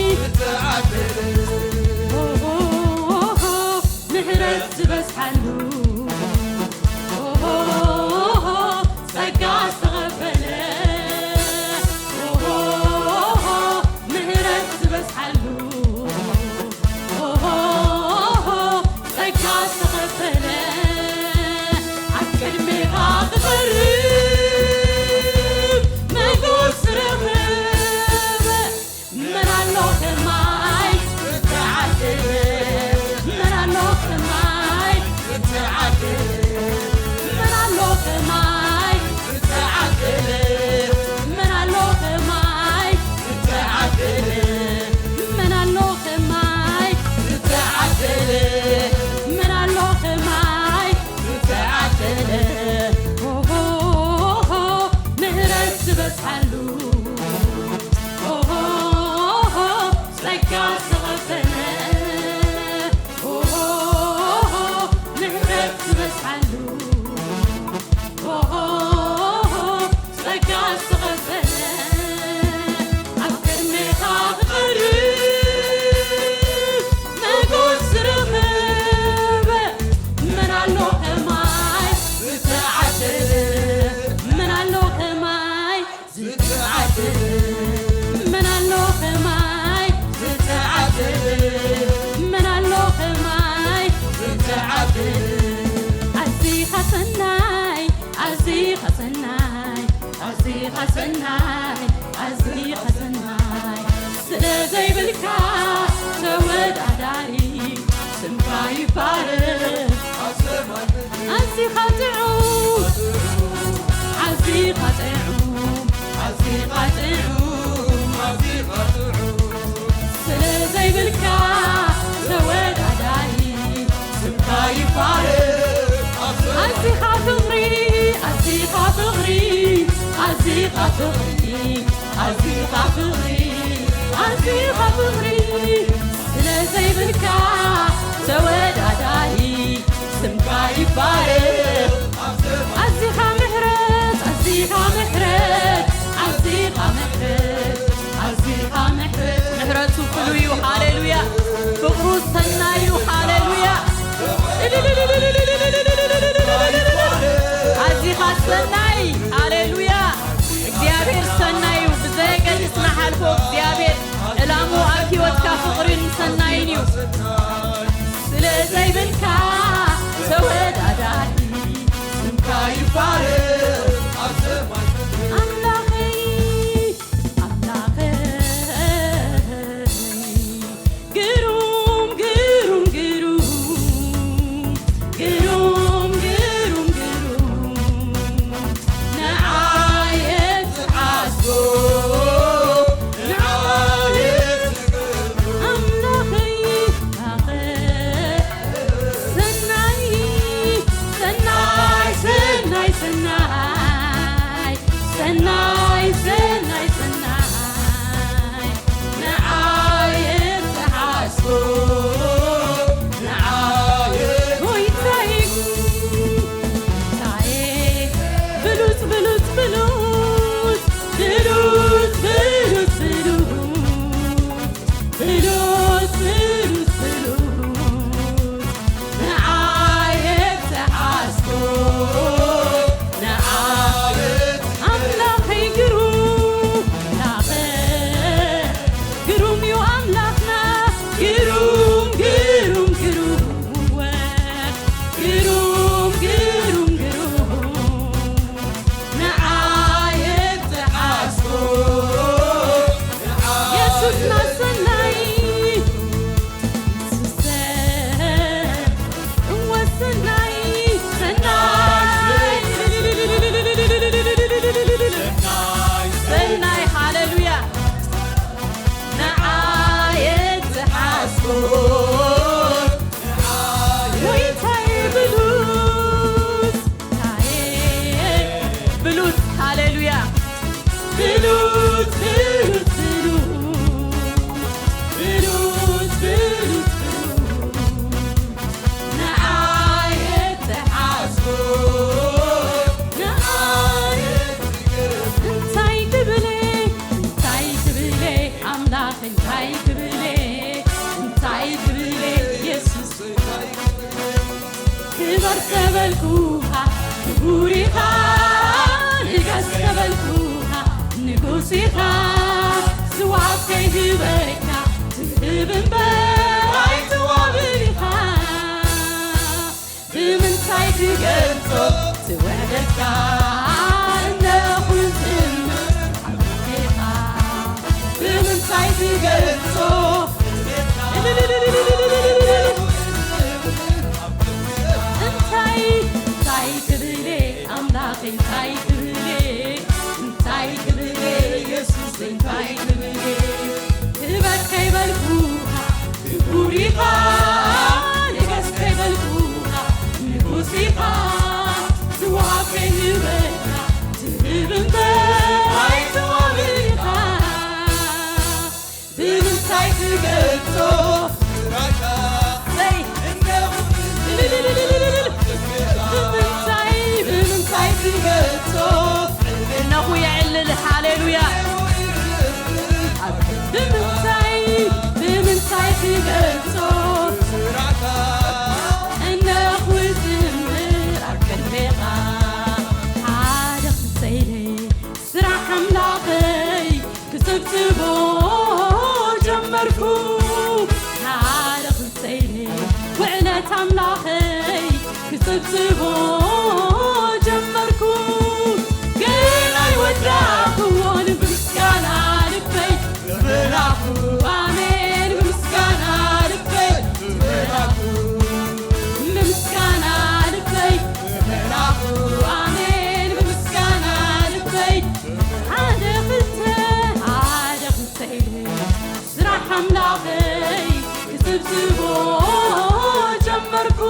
ብምንታይ ትገልጾ ብምንታይ ትገልጾ إنه يعلل هاليلويا ብምንታይ ትገልጾ እነሆ ዝምር ኣብ ቅድሜኻ ሓደ ክሰይለይ ስራሕ ኣምላኸይ ክጽብጽቦ ጀመርኩ ሓደ ክሰይለይ ውዕለት ኣምላኸይ ክጽብጽቦ ጀመርኩ ግን ኣይወዳእኽዎን ብምስጋና ልበይ ዝብላኹ ኣሜን ብምስጋና ልበይ ዝብላኹ ብምስጋና ልበይ ዝብላኹ ኣሜን ብምስጋና ልበይ ሓደ ክልተ ኢለይ ስራሕ ኣምላኸይ ክጽብጽቦ ጀመርኩ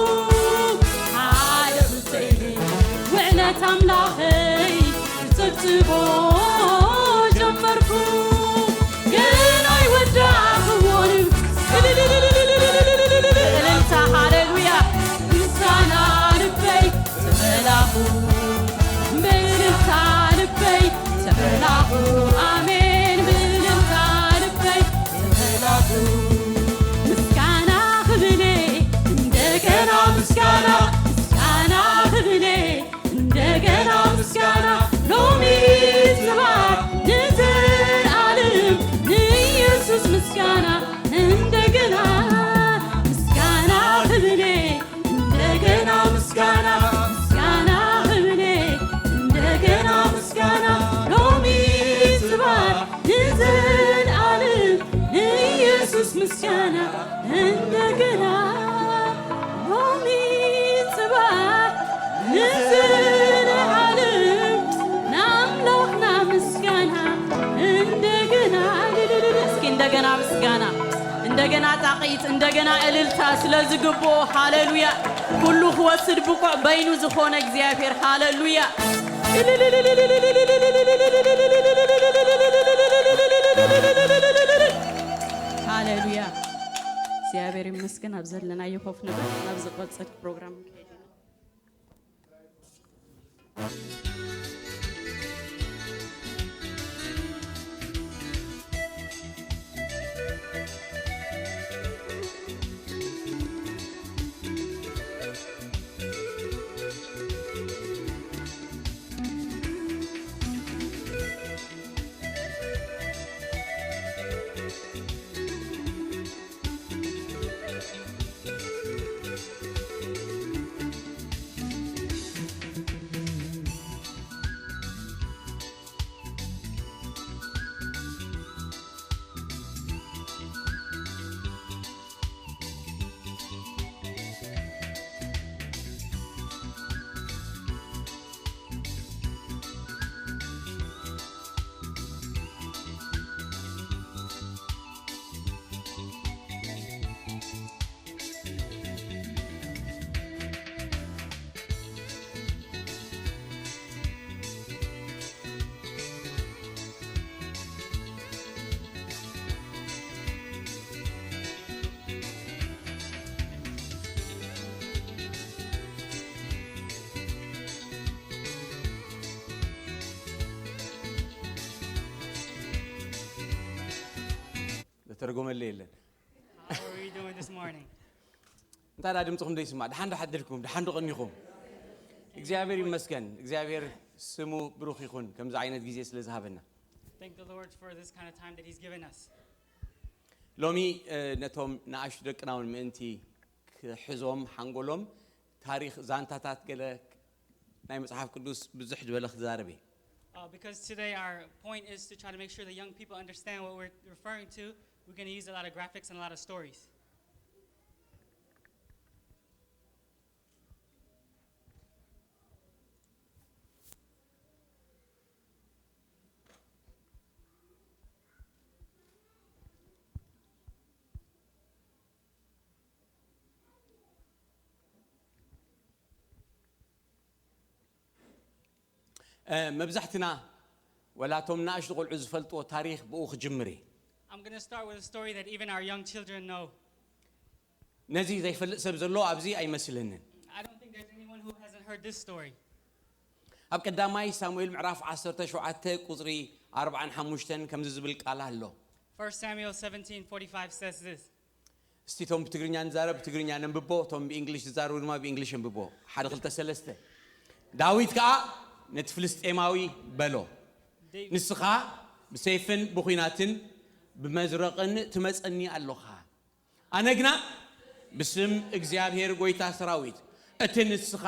ሓደ ክልተ ኢለይ ውዕለት ኣምላኸይ ክጽብጽቦ ጀመርኩ ግን ኣይወዳእኽዎን እልልታ ሃሌሉያ ምስጋና ልበይ ተበላኹ ብእልልታ ልበይ ተበላኹ ኣሜን ብእልልታ ልበይ ተበላኹ ምስጋና ክብሌ እንደገና ምስጋና ምስጋና ክብሌ እንደገና ምስጋና ሎሚ ጽባሕ ንዘለዓለም ንኢየሱስ ምስጋና እንደገና ምስጋና ክብሌ እንደገና ምስጋና ምስጋና ክብሌ እንደገና ምስጋና ሎሚ ጽባሕ ንዘለዓለም ንኢየሱስ ምስጋና እንደገና ሎሚ ጽባሕ ንዘለዓለም ናምላኽና ምስጋና እንደገና እስኪ እንደገና ምስጋና እንደገና ጣቂት እንደገና እልልታ ስለዝግቦ ሃሌሉያ ሁሉ ክወስድ ብቁዕ በይኑ ዝኾነ እግዚአብሔር ሃሌሉያ ሃሌሉያ እግዚአብሔር ይመስገን ኣብ ዘለናዮ ኮፍ ንበል ናብ ዝቐፅል ፕሮግራም ከይድ ترجم الليل. How are we doing this morning? أنت على دمتكم دايس ما دحين حدلكم دحين غنيكم. إخزابير مسكن إخزابير سمو بروخ يكون كم زعينة جيزيس لذهبنا. Thank the Lord for this kind of time that He's given us. لومي نتهم نعيش دكنا ونمنتي حزوم حنقولهم تاريخ زانتات كله نايم صحاف كدوس بزحج ولا خزاربي. Because today our point is to try to make sure the young people understand what we're referring to. We're going to use a lot of graphics and a lot of stories. مبزحتنا ولا تومنا أشتغل عزفلت وتاريخ بأوخ جمري. I'm going to start with a story that even our young children know. ነዚ ዘይፈልጥ ሰብ ዘሎ ኣብዚ ኣይመስለንን I don't think there's anyone who hasn't heard this story. ኣብ ቀዳማይ ሳሙኤል ምዕራፍ 17 ቁጽሪ 45 ከምዚ ዝብል ቃል ኣሎ 1 Samuel 17:45 says this. እስቲ ቶም ብትግርኛ ንዛረብ ብትግርኛ ነንብቦ ቶም ብእንግሊሽ ዝዛረቡ ድማ ብእንግሊሽ ነንብቦ 1:2 ዳዊት ከዓ ነቲ ፍልስጤማዊ በሎ ንስኻ ብሰይፍን ብኹናትን ብመዝረቕን ትመጸኒ ኣለኻ ኣነግና ብስም እግዚአብሔር ጎይታ ሰራዊት እቲ ንስኻ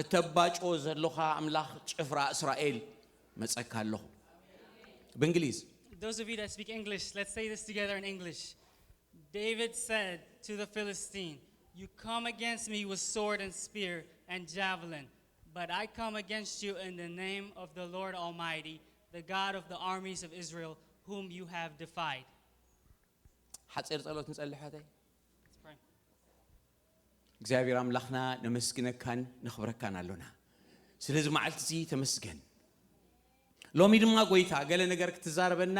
እተባጮ ዘለኻ አምላኽ ጭፍራ እስራኤል መጸካ ኣለሁ በእንግሊዝ Those of you that speak English, let's say this together in English. David said to the Philistine, "You come against me with sword and spear and javelin, but I come against you in the name of the Lord Almighty, the God of the armies of Israel, whom you have defied." ሓጺር ጸሎት ንጸልይ ሓተይ Let's pray. እግዚአብሔር አምላክና ነመስግነካን ነኽብረካን አለና ስለዚህ መዓልቲ እዚ ተመስገን ሎሚ ድማ ጎይታ ገለ ነገር ክትዛረበና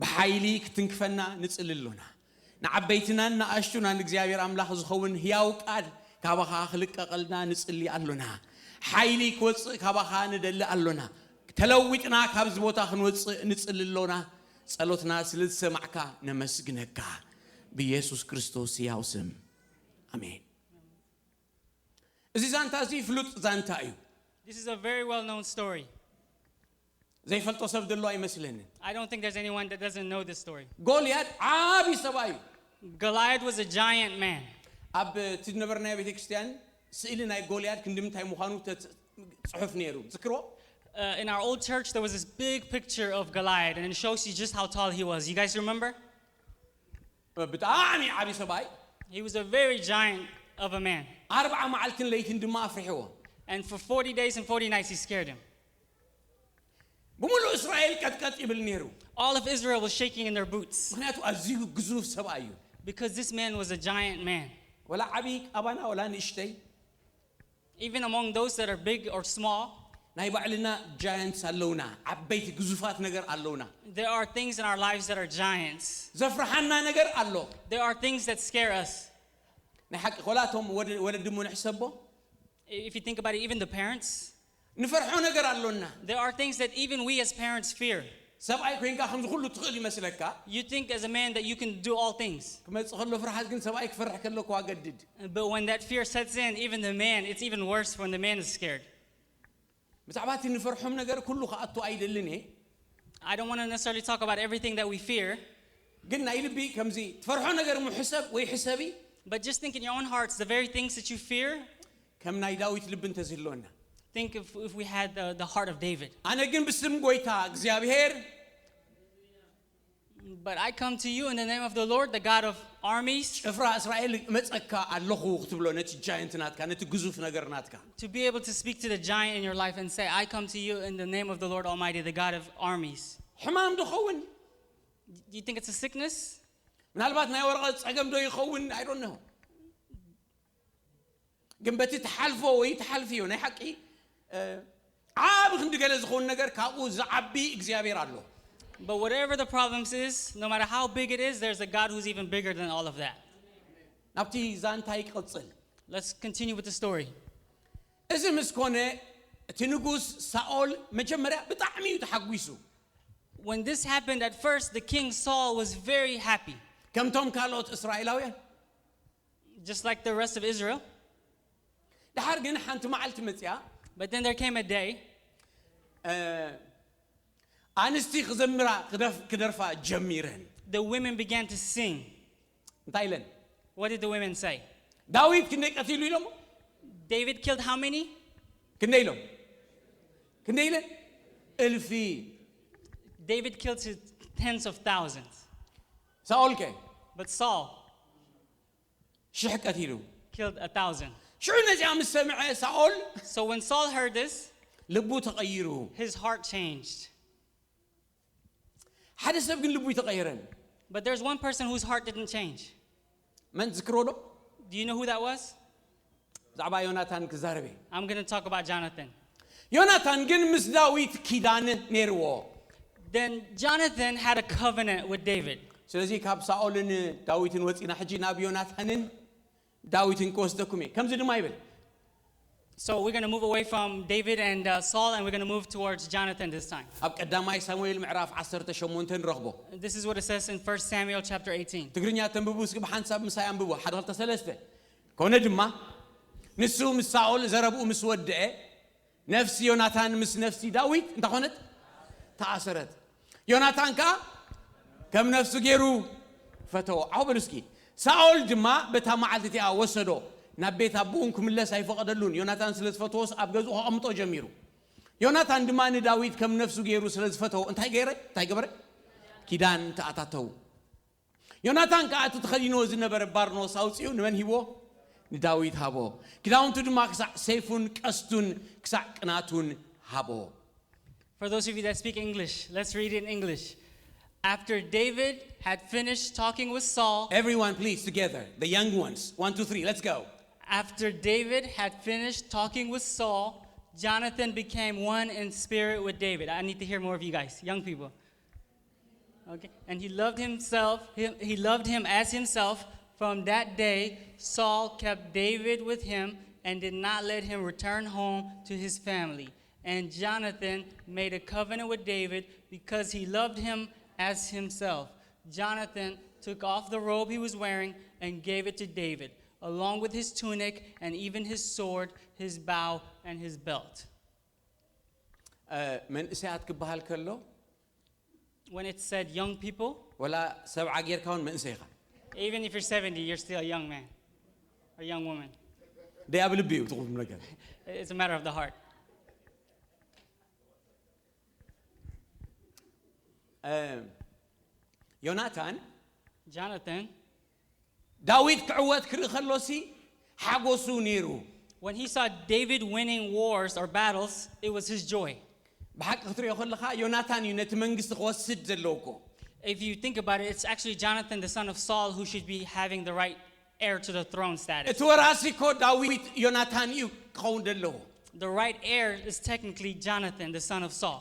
በኃይሊ ክትንክፈና ንጽልሉና ንዓበይትና ንኣሽቱና እግዚአብሔር አምላክ ዝኸውን ሕያው ቃል ካባኻ ክልቀቀልና ንጽሊ አለና ኃይሊ ክወጽእ ካባኻ ንደሊ አለና ተለዊጥና ካብዚ ቦታ ክንወጽእ ንጽልሉና ጸሎትና ስለዝሰማዕካ ነመስግነካ በኢየሱስ ክርስቶስ ሕያው ስም አሜን እዚ ዛንታ እዚ ፍሉጥ ዛንታ እዩ This is a very well-known story. ዘይፈልጦ ሰብ ደሎ አይመስለንን I don't think there's anyone that doesn't know this story. ጎልያድ ዓቢ ሰብኣዩ Goliath was a giant man. ኣብ ትነበርና ቤተክርስቲያን ስእሊ ናይ ጎልያድ ክንድምታይ ምዃኑ ጽሑፍ ነይሩ ዝክሮ In our old church, there was this big picture of Goliath, and it shows you just how tall he was. You guys remember? ብጣዕሚ ዓቢ ሰብኣይ He was a very giant of a man. 40 መዓልትን ለይትን ድማ ኣፍርሕዎ And for 40 days and 40 nights, he scared him. ብምሉእ እስራኤል ቀጥቀጥ ይብል ነይሩ All of Israel was shaking in their boots ምክንያቱ ኣዝዩ ግዙፍ ሰብኣይ እዩ because this man was a giant man. ወላ ዓቢ ቀባና ወላ ንእሽተይ Even among those that are big or small, ናይ ባዕልና ጃያንትስ ኣለውና ዓበይቲ ግዙፋት ነገር ኣለውና there are things in our lives that are giants. ዘፍርሐና ነገር ኣሎ There are things that scare us. ናይ ሓቂ ኮላቶም ወለድሙ ንሕሰቦ If you think about it, even the parents, ንፈርሖ ነገር ኣለውና there are things that even we as parents fear. ሰብኣይ ኮይንካ ከምዚ ኩሉ ትኽእል ይመስለካ You think as a man that you can do all things. ክመጽእ ከሎ ፍርሃት ግን ሰብኣይ ክፈርሕ ከሎ ክዋገድድ But when that fear sets in, even the man, it's even worse when the man is scared. ብዛዕባ እቲ ንፈርሖም ነገር ኩሉ ከኣቱ ኣይደልን እየ I don't want to necessarily talk about everything that we fear, ግን ናይ ልቢ ከምዚ ትፈርሖ ነገር ምሕሰብ ወይ ሕሰቢ but just think in your own hearts, the very things that you fear, ከም ናይ ዳዊት ልቢ እንተዝህልወና think if we had the heart of David. ኣነ ግን ብስም ጎይታ እግዚአብሔር But I come to you in the name of the Lord, the God of armies, ጭፍራ እስራኤል መጸካ ኣለኹ ክትብሎ ነቲ ጃይንት ናትካ ነቲ ግዙፍ ነገር ናትካ to be able to speak to the giant in your life and say, I come to you in the name of the Lord Almighty, the God of armies. ሕማም ድኸውን Do you think it's a sickness? ምናልባት ናይ ወረቐት ጸገም ዶ ይኸውን I don't know ግን በቲ ተሓልፎ ወይ ተሓልፊዮ ናይ ሓቂ ዓብ ክንዲገለ ዝኸውን ነገር ካብኡ ዝዓቢ እግዚአብሔር ኣሎ But whatever the problems is, no matter how big it is, there's a God who's even bigger than all of that. ናብቲ ዛንታ ይቀጽል Let's continue with the story. እዚ ምስ ኮነ እቲ ንጉስ ሳኦል መጀመርያ ብጣዕሚ እዩ ተሓጒሱ When this happened at first, the king Saul was very happy, ከምቶም ካልኦት እስራኤላውያን just like the rest of Israel. ድሓር ግን ሓንቲ መዓልቲ መጽያ But then there came a day ኣንስቲ ክዘምራ ክደርፋ ጀሚረን the women began to sing. እንታይ ኢለን What did the women say? ዳዊት ክንደይ ቀቲሉ ኢሎም David killed how many? ክንደይ ኢሎም ክንደይ ኢለን እልፊ David killed tens of thousands. ሳኦል ከ But Saul ሽሕ ቀቲሉ killed 1,000. ሽዑ ነዚኣ ምስ ሰምዐ ሳኦል So when Saul heard this, ልቡ ተቐይሩ his heart changed. ሓደ ሰብ ግን ልቡ ይተቐይረን But there's one person whose heart didn't change. መን ዝክሮ ዶ Do you know who that was? ብዛዕባ ዮናታን ክዛረበ I'm going to talk about Jonathan. ዮናታን ግን ምስ ዳዊት ኪዳን ነይርዎ Then Jonathan had a covenant with David. ስለዚህ ካብ ሳኦልን ዳዊትን ወፂና ሕጂ ናብ ዮናታንን ዳዊትን ከወስደኩም እየ ከምዚ ድማ ይብል So we're going to move away from David and Saul, and we're going to move towards Jonathan this time. ኣብ ቀዳማይ ሳሙኤል ምዕራፍ 18 ንረኽቦ This is what it says in 1 Samuel chapter 18. ትግርኛ ተንብቡ እስኪ ብሓንሳብ ምሳይ አንብቡ 1-3 ኮነ ድማ ንሱ ምስ ሳኦል ዘረብኡ ምስ ወድአ ነፍሲ ዮናታን ምስ ነፍሲ ዳዊት እንታይ ኾነት ተኣሰረት ዮናታን ከዓ ከም ነፍሱ ገይሩ ፈተዎ ኣውበሉ እስኪ ሳኦል ድማ በታ መዓልቲ እቲኣ ወሰዶ ናብ ቤት ኣቦኡን ክምለስ ኣይፈቐደሉን ዮናታን ስለ ዝፈትዎስ ኣብ ገዝኡ ከቐምጦ ጀሚሩ ዮናታን ድማ ንዳዊት ከም ነፍሱ ገይሩ ስለ ዝፈትዎ እንታይ ገበረ ኪዳን ተኣታተው ዮናታን ከዓ እቲ ተኸዲንዎ ዝነበረ ባርኖስ ኣውፂኡ ንመን ሂቦ ንዳዊት ሃቦ ክዳውንቱ ድማ ክሳዕ ሰይፉን ቀስቱን ክሳዕ ቅናቱን ሃቦ For those of you that speak English, let's read it in English. After David had finished talking with Saul, everyone please together, the young ones, 1 2 3, let's go. After David had finished talking with Saul, Jonathan became one in spirit with David. I need to hear more of you guys, young people. Okay, and he loved him as himself. From that day, Saul kept David with him and did not let him return home to his family. And Jonathan made a covenant with David because he loved him as himself. Jonathan took off the robe he was wearing and gave it to David, along with his tunic and even his sword, his bow, and his belt. When it said young people, even if you're 70, you're still a young man or young woman. It's a matter of the heart. Jonathan, ዳዊት ክዕወት ክርኢ ከሎሲ ሓጎሱ ነይሩ when he saw David winning wars or battles, it was his joy. ብሓቂ ክትሪኦ ከለኻ ዮናታን እዩ ነቲ መንግስቲ ክወስድ ዘለውኮ If you think about it, it's actually Jonathan, the son of Saul, who should be having the right heir to the throne status. እቲ ወራሲ ኮ ዳዊት ዮናታን እዩ ክኸውን ዘለዎ The right heir is technically Jonathan, the son of Saul.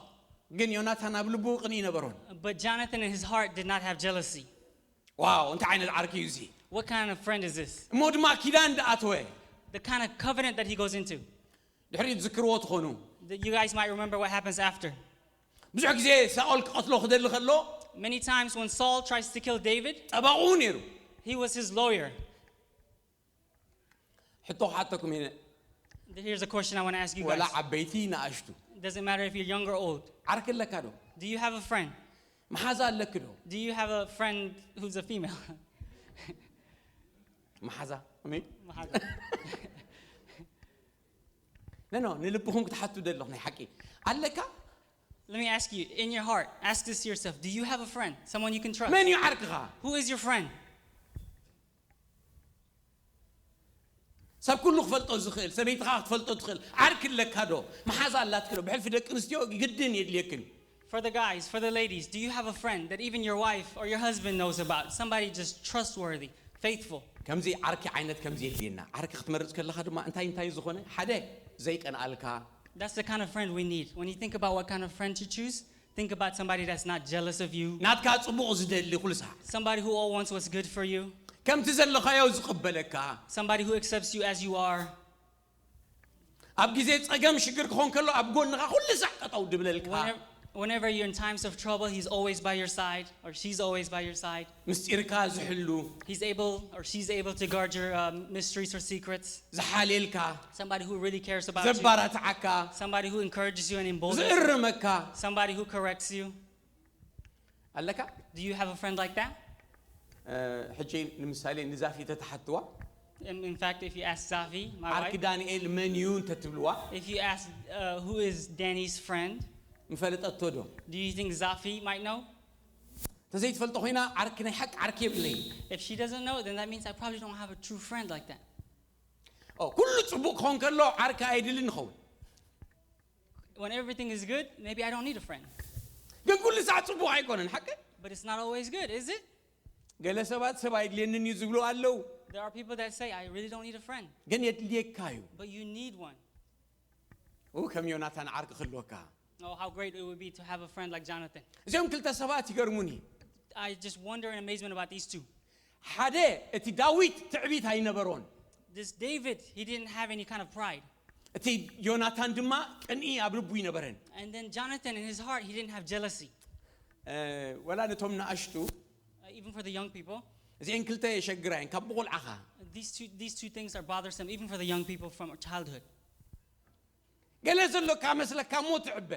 ግን ዮናታን ኣብ ልቡ ቅንኢ ነበሮን But Jonathan in his heart did not have jealousy. ዋው እንታይ ዓይነት ዓርኪ እዩ እዚ What kind of friend is this? እሞ ድማ ኪዳን ደኣተወ The kind of covenant that he goes into. ድሕሪት ዝክርዎ ትኾኑ You guys might remember what happens after. ብዙሕ ግዜ ሳኦል ክቐትሎ ክደሊ ከሎ Many times when Saul tries to kill David, ጠባቑ ነይሩ he was his lawyer. ሕቶ ሓተኩም ኢነ Here's a question I want to ask you ወላ guys. ዓበይቲ ንኣሽቱ It doesn't matter if you're young or old. ዓርኪ ኣለካ ዶ Do you have a friend? መሓዛ ኣለክ ዶ Do you have a friend who's a female? መሓዛ ኖ ንልብኹም ክትሓቱ ደለኹ ናይ ሓቂ ኣለካ Let me ask you, in your heart, ask this to yourself. Do you have a friend? Someone you can trust? መን እዩ ዓርክኻ Who is your friend? ሰብ ኩሉ ክፈልጦ ዝኽእል ሰበይትኻ ክትፈልጦ ትኽእል ዓርኪ ኣለካ ዶ መሓዛ ኣላትክ ዶ ብሕልፊ ደቂ ኣንስትዮ ግድን የድልየክን For the guys, for the ladies, do you have a friend that even your wife or your husband knows about? Somebody just trustworthy, faithful. ከምዚ ዓርኪ ዓይነት ከምዚ የድልየና ዓርኪ ክትመርጽ ከለኻ ድማ እንታይ ዝኾነ ሓደ ዘይቀንኣልካ That's the kind of friend we need. When you think about what kind of friend to choose, think about somebody that's not jealous of you. ናትካ ጽቡቕ ዝደሊ ኩሉ ሰዓት Somebody who all wants what's good for you. ከምቲ ዘለኻዮ ዝቕበለካ Somebody who accepts you as you are. ኣብ ግዜ ጸገም ሽግር ክኾን ከሎ ኣብ ጎንኻ ኩሉ ሰዓት ጠጠው ድብለልካ Whenever you're in times of trouble, he's always by your side, or she's always by your side. ምስጢርካ ዝሕሉ He's able, or she's able to guard your mysteries or secrets. ዝሓልየልካ Somebody who really cares about you. ዘባራትዓካ Somebody who encourages you and emboldens you. ዝእርመካ Somebody who corrects you. ኣለካ Do you have a friend like that? ሕጂ ንምሳሌ ንዛፊ ተተሓትዋ In fact, if you ask Zafi, my ዓርኪ wife, ዳንኤል መን እዩ እንተትብልዋ if you ask who is Danny's friend, ምፈልጠቶ ዶ do you think Zafi might know? ተዘይትፈልጦ ኮይና ዓርኪ ናይ ሓቂ ዓርኪ የብለይ If she doesn't know, then that means I probably don't have a true friend like that. ኩሉ ጽቡቕ ክኾን ከሎ ዓርኪ ኣይድልን ንኸውን When everything is good, maybe I don't need a friend. ግን ኩሉ ሰዓት ጽቡቕ ኣይኮነን ሓቂ But it's not always good, is it? ገለ ሰባት ሰብ ኣይድልየንን እዩ ዝብሉ ኣለው There are people that say, I really don't need a friend. ግን የድልየካ እዩ But you need one. ከም ዮናታን ዓርኪ ክህልወካ Oh, how great it would be to have a friend like Jonathan. እዚኦም ክልተ ሰባት ይገርሙኒ I just wonder in amazement about these two. ሓደ እቲ ዳዊት ትዕቢት ኣይነበሮን This David, he didn't have any kind of pride. እቲ ዮናታን ድማ ቅንኢ ኣብ ልቡ ይነበረን And then Jonathan, in his heart, he didn't have jealousy. ወላ ነቶም ንኣሽቱ Even for the young people, እዚአን ክልተ የሸግራየን ካብ ብቆልዓኻ these two things are bothersome, even for the young people from childhood. ገለ ዘለካ መስለካ ሞ ትዕበ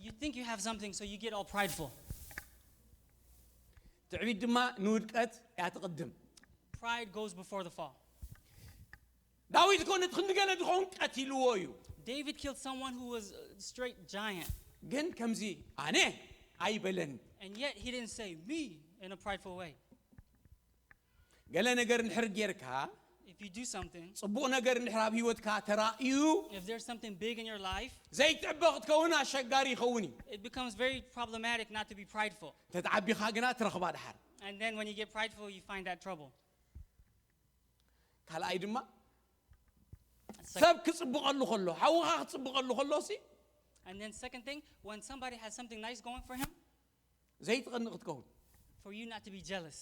You think you have something, so you get all prideful. ትዕቢት ድማ ንውድቀት እያ ትቕድም Pride goes before the fall. ዳዊት ኮነ ትኽንገለ ድኾን ቀቲልዎ እዩ David killed someone who was a straight giant. ግን ከምዚ ኣነ ኣይበለን And yet he didn't say me in a prideful way. ገለ ነገር ንሕር ጌርካ If you do something, ጽቡቕ ነገር ንሕር ኣብ ህይወትካ ተራእዩ if there's something big in your life, ዘይትዕበ ክትከውን ኣሸጋሪ ይኸውን እዩ it becomes very problematic not to be prideful. ተተዓቢኻ ግና ትረኽባ ድሓር And then when you get prideful, you find that trouble. ካልኣይ ድማ Sec- ሰብ ክጽብቐሉ ከሎ ሓውኻ ክትጽብቐሉ ከሎ ሲ And then second thing, when somebody has something nice going for him, ዘይትቐንቕ ክትከውን for you not to be jealous.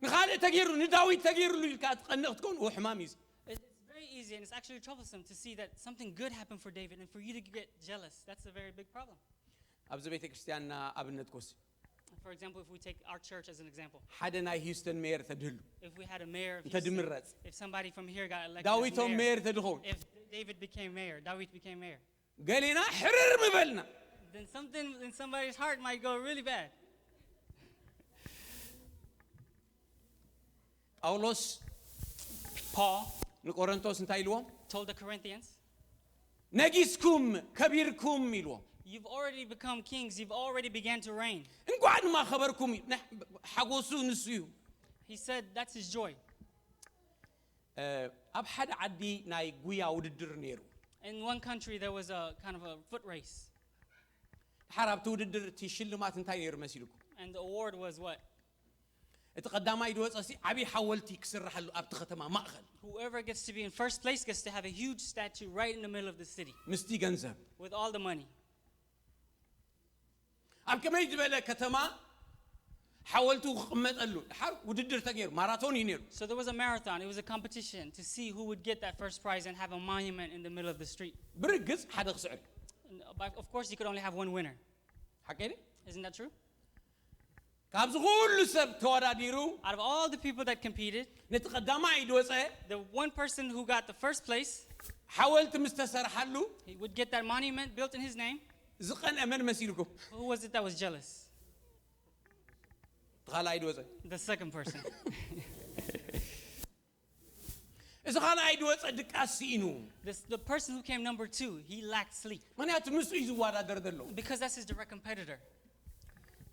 ንኻልእ ተገይሩ ንዳዊት ተገይሩሉ ኢልካ ትቐንቕ ክትከውን ሕማም እዩ It's very easy and it's actually troublesome to see that something good happened for David and for you to get jealous. That's a very big problem. ኣብዚ ቤተ ክርስቲያንና ኣብነት ኮሲ For example, if we take our church as an example, ሓደ ናይ ሂውስተን ሜየር ተድህሉ if we had a mayor of እንተድምረፅ Houston, if somebody from here got elected ዳዊቶም as mayor, ሜየር ተድኸውን if David became mayor, David became mayor, ገሊና ሕርር ምበልና then something in somebody's heart might go really bad. ጳውሎስ Paul ንቆሮንቶስ እንታይ ኢልዎም told the Corinthians, ነጊስኩም ከቢርኩም ኢልዎም you've already become kings, you've already began to reign. እንኳን ድማ ኸበርኩም እዩ ሓጎሱ ንሱ እዩ He said that's his joy. ኣብ ሓደ ዓዲ ናይ ጉያ ውድድር ነይሩ In one country, there was a kind of a foot race, ድሓር ኣብቲ ውድድር እቲ ሽልማት እንታይ ነይሩ መሲልኩም and the award was what? እቲ ቀዳማይ ድወፀሲ ዓብይ ሓወልቲ ክስራሐሉ ኣብቲ ከተማ ማእኸል Whoever gets to be in first place gets to have a huge statue right in the middle of the city ምስቲ ገንዘብ with all the money. ኣብ ከመይ ዝበለ ከተማ ሓወልቱ ክቕመጠሉ ድሓር ውድድር ተገይሩ ማራቶን እዩ ነይሩ So there was a marathon, it was a competition to see who would get that first prize and have a monument in the middle of the street. ብርግጽ ሓደ ክስዕር And of course, you could only have one winner. ሓቀኒ Isn't that true? ካብዚ ኩሉ ሰብ ተወዳዲሩ Out of all the people that competed, ነቲ ቀዳማይ ድወፀ the one person who got the first place, ሓወልቲ ምስ ተሰርሐሉ he would get that monument built in his name. ዝቐንአ መን መሲልኩም Who was it that was jealous? ተኻልኣይ ድወፀ The second person. እዚ ካልኣይ ድወፀ ድቃሲ ኢኑ The person who came number 2, he lacked sleep ምክንያቱ ምስኡ እዩ ዝወዳደር ዘሎ because that's his direct competitor.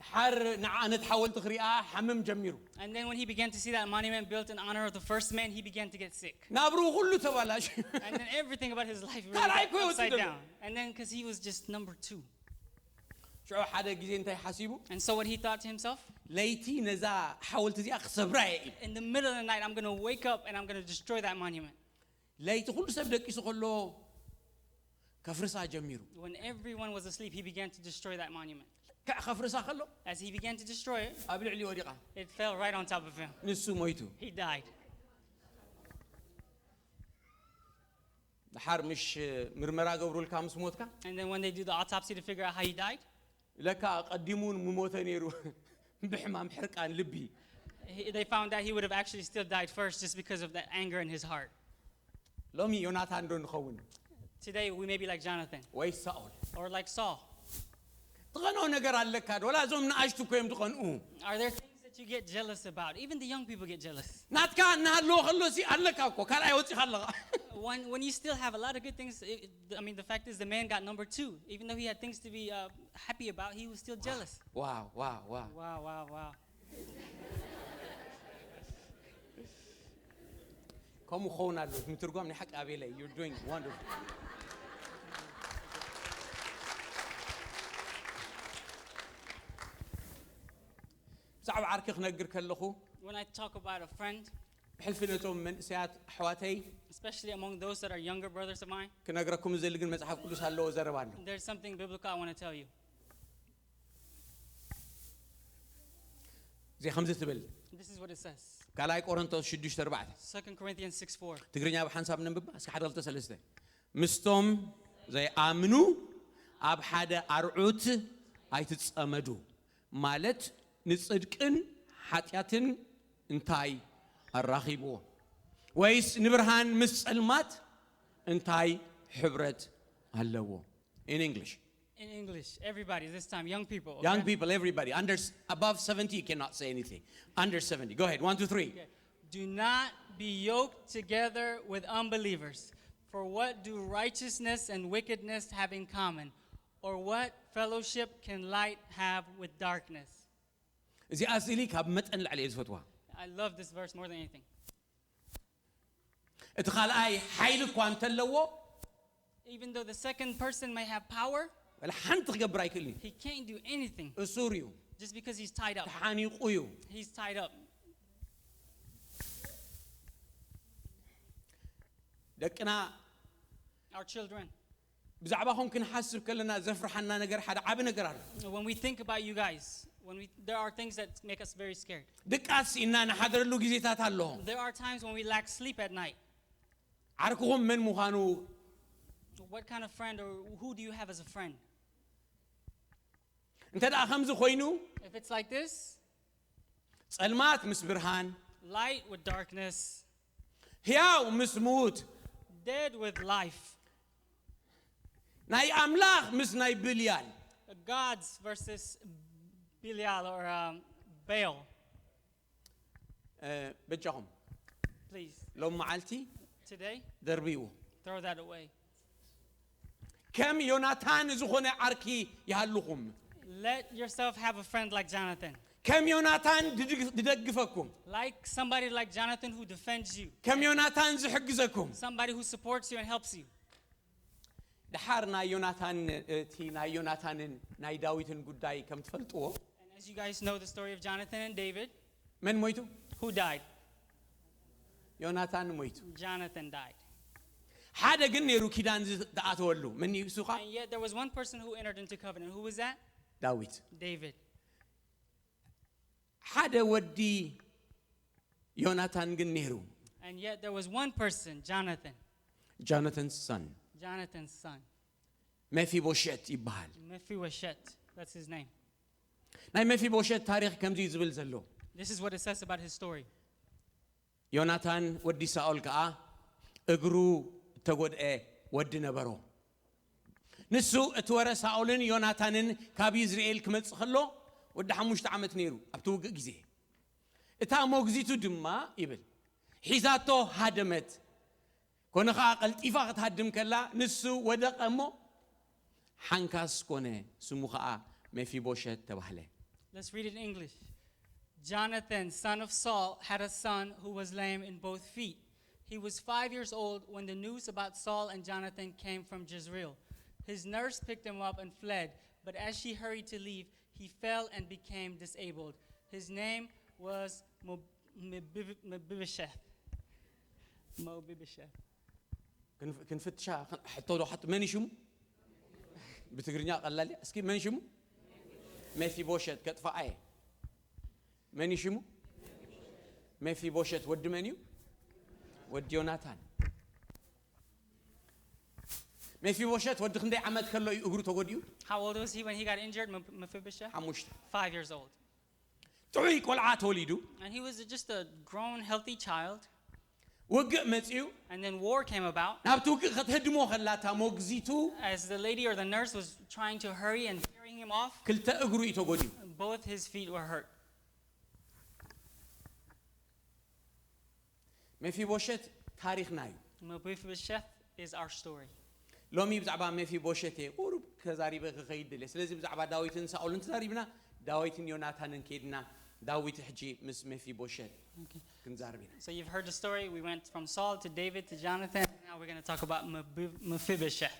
ድሓር ንዓነት ሓወልቲ ክሪኣ ሓመም ጀሚሩ And then when he began to see that monument built in honor of the first man, he began to get sick. ናብሩ ሁሉ ተባላሽ And then everything about his life Kalai really ko got yun upside sila. down. And then because he was just number 2. ሽዑ ሓደ ግዜ እንታይ ሓሲቡ And so what he thought to himself, ለይቲ ነዛ ሓወልቲ እዚኣ ክሰብራ እየ ኢሉ in the middle of the night, I'm going to wake up and I'm going to destroy that monument. ለይቲ ኩሉ ሰብ ደቂሱ ከሎ ከፍርሳ ጀሚሩ When everyone was asleep, he began to destroy that monument. ክዕ ከፍርሳ ከሎ As he began to destroy it, ኣብ ልዕሊ ወዲቓ it fell right on top of him. ንሱ ሞይቱ He died. ድሓር ምሽ ምርመራ ገብሩልካ ምስ ሞትካ And then when they do the autopsy to figure out how he died, ለካ ቀዲሙን ምሞተ ነይሩ ብሕማም ሕርቃን ልቢ they found that he would have actually still died first just because of that anger in his heart. ሎሚ ዮናታን ዶ ንኸውን Today, we may be like Jonathan ወይ ሳኦል or like Saul. ትቐንኦ ነገር ኣለካ ዶ ወላ እዞም ንኣሽቱ ኮ እዮም ትቐንኡ Are there things that you get jealous about? Even the young people get jealous. ናትካ እናሃለዎ ከሎ ሲ ኣለካ እኮ ካልኣይ ወፂኻ ኣለኻ When you still have a lot of good things, I mean, the fact is the man got number 2. Even though he had things to be happy about, he was still jealous. ዋው ዋው ዋው Wow, wow, wow. ከምኡ ክኸውን ኣሎ ምትርጓም ናይ ሓቂ ኣቤለይ you're doing wonderful ብዛዕባ ዓርኪ ክነግር ከለኹ When I talk about a friend, ብሕልፊ ነቶም መንእሰያት ኣሕዋተይ especially among those that are younger brothers of mine, ክነግረኩም ዝደሊ ግን መፅሓፍ ቅዱስ ኣለዎ ዘረባ ኣሎ there's something biblical I want to tell you. زي خمسة تبل This is what it says. كلاي قرنطوس 6:4 2 Corinthians 6:4. تقرينيا بحنساب ننبب اسكي حدا قلت سلسته مستوم زي آمنو أب حدا أرعوت أي تتصمدو مالت نصدقن حتياتن انتاي الرخيبو ويس نبرهان مسلمات انتاي حبرت هلو in English. In English, everybody this time, young people. Okay? Young people, everybody. Above 70, you cannot say anything. Under 70. Go ahead. 1, 2, 3. Okay. Do not be yoked together with unbelievers. For what do righteousness and wickedness have in common? Or what fellowship can light have with darkness? إذا أسألي كاب متن عليه الفتوى. I love this verse more than anything. اتخال أي حيل كوان تلوه. Even though the second person may have power, ولا حنت قبر أيكلي. he can't do anything أسوريو. just because he's tied up. تحاني قيو. He's tied up. دكنا. Our children. بزعبهم كن حسب كلنا زفر حنا نجر حدا عب نجر. When we think about you guys, there are things that make us very scared. دكاس إننا نحضر له جزيتات اللهم. There are times when we lack sleep at night. عاركهم من مخانو. What kind of friend or who do you have as a friend? أنت دا خمسة خوينو. If it's like this, سلمات مسبرهان. light with darkness, هياو مسموت. dead with life. ناي أملاخ مس ناي بليان. Gods versus Belial or Baal. بجهم. Please, لو معلتي today, دربيو. throw that away. كم يوناتان زخونة عركي يهلقهم. Let yourself have a friend like Jonathan. كم يوناتان ددقفكم. Like somebody like Jonathan who defends you. كم يوناتان زحجزكم. Somebody who supports you and helps you. دحارنا يوناتان تي ناي يوناتان ناي داويتن قداي كم تفلتوه. And as you guys know the story of Jonathan and David, من مويتو؟ who died? يوناتان مويتو. Jonathan died. حدا قلني رو كيدان دعاتولو من يسوقا. And yet there was one person who entered into covenant. Who was that? داويت. David. حدا ودي يوناتان قلني رو. And yet there was one person, Jonathan, Jonathan's son. Jonathan's son, مفيبوشت يبهال. Mephibosheth. That's his name. ناي مفيبوشت تاريخ كم زي زبل زلو. This is what it says about his story. يوناتان ودي ساول كا اغرو تغود ودي نبرو نسو اتورا ساولن يوناتانن كاب إسرائيل كمص خلو ود 5 عمت نيرو ابتو غزي اتا موغزيتو دما يبل حيزاتو هادمت كون خا قلطيفا تهدم كلا نسو ودقمو حنكاس كونه سمو خا مفيبوشت تبهله. Let's read it in English. Jonathan, son of Saul, had a son who was lame in both feet. He was 5 years old when the news about Saul and Jonathan came from Jezreel. His nurse picked him up and fled, but as she hurried to leave, he fell and became disabled. His name was Mephibosheth. Mephibosheth. كنفتشا حتى من يشمو بتقرنيا قلالي اسكي من يشمو مفيبوشت كطفاي من يشمو مفيبوشت ود منيو ود يوناتان مفيبوشت ود خندي عمد كلو يغرو تغوديو. How old was he when he got injured? Mephibosheth? 5 years old. تعي قلعات وليدو. And he was just a grown, healthy child. وقع متيو. And then war came about. نابتو خدمو خلاتا موغزيتو. As the lady or the nurse was trying to hurry and carrying him off, كلتا اغرو يتغوديو. both his feet were hurt. مفيبوشت تاريخ نايو. Mephibosheth is our story. لومي بزعبا مفيبوشت قرب كزاري بخيد لي سلازي بزعبا داويتن ساولن تزاريبنا داويتن يوناتانن كيدنا داويت حجي مس مفيبوشت كنزاربينا. So you've heard the story. We went from Saul to David to Jonathan. Now we're going to talk about Mephibosheth.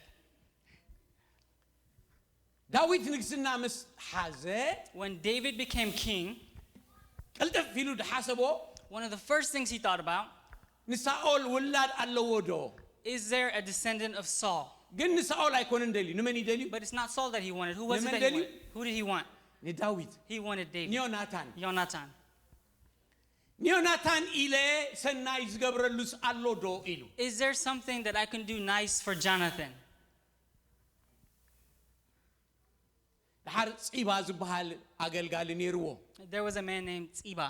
داويت نقسنا مس حازة. When David became king, قلت فيلو دحاسبو. one of the first things he thought about, نساول ولاد اللودو. is there a descendant of Saul? قل نساول أيكون دليل نمني دليل. But it's not Saul that he wanted. Who was it that he wanted? Who did he want? نداويت. He wanted David. نيوناتان. Jonathan. ዮናታን ኢለ ሰናይ ዝገብረሉስ ኣሎ ዶ ኢሉ Is there something that I can do nice for Jonathan? ድሓር ፂባ ዝበሃል ኣገልጋሊ ነይርዎ There was a man named Tsiba.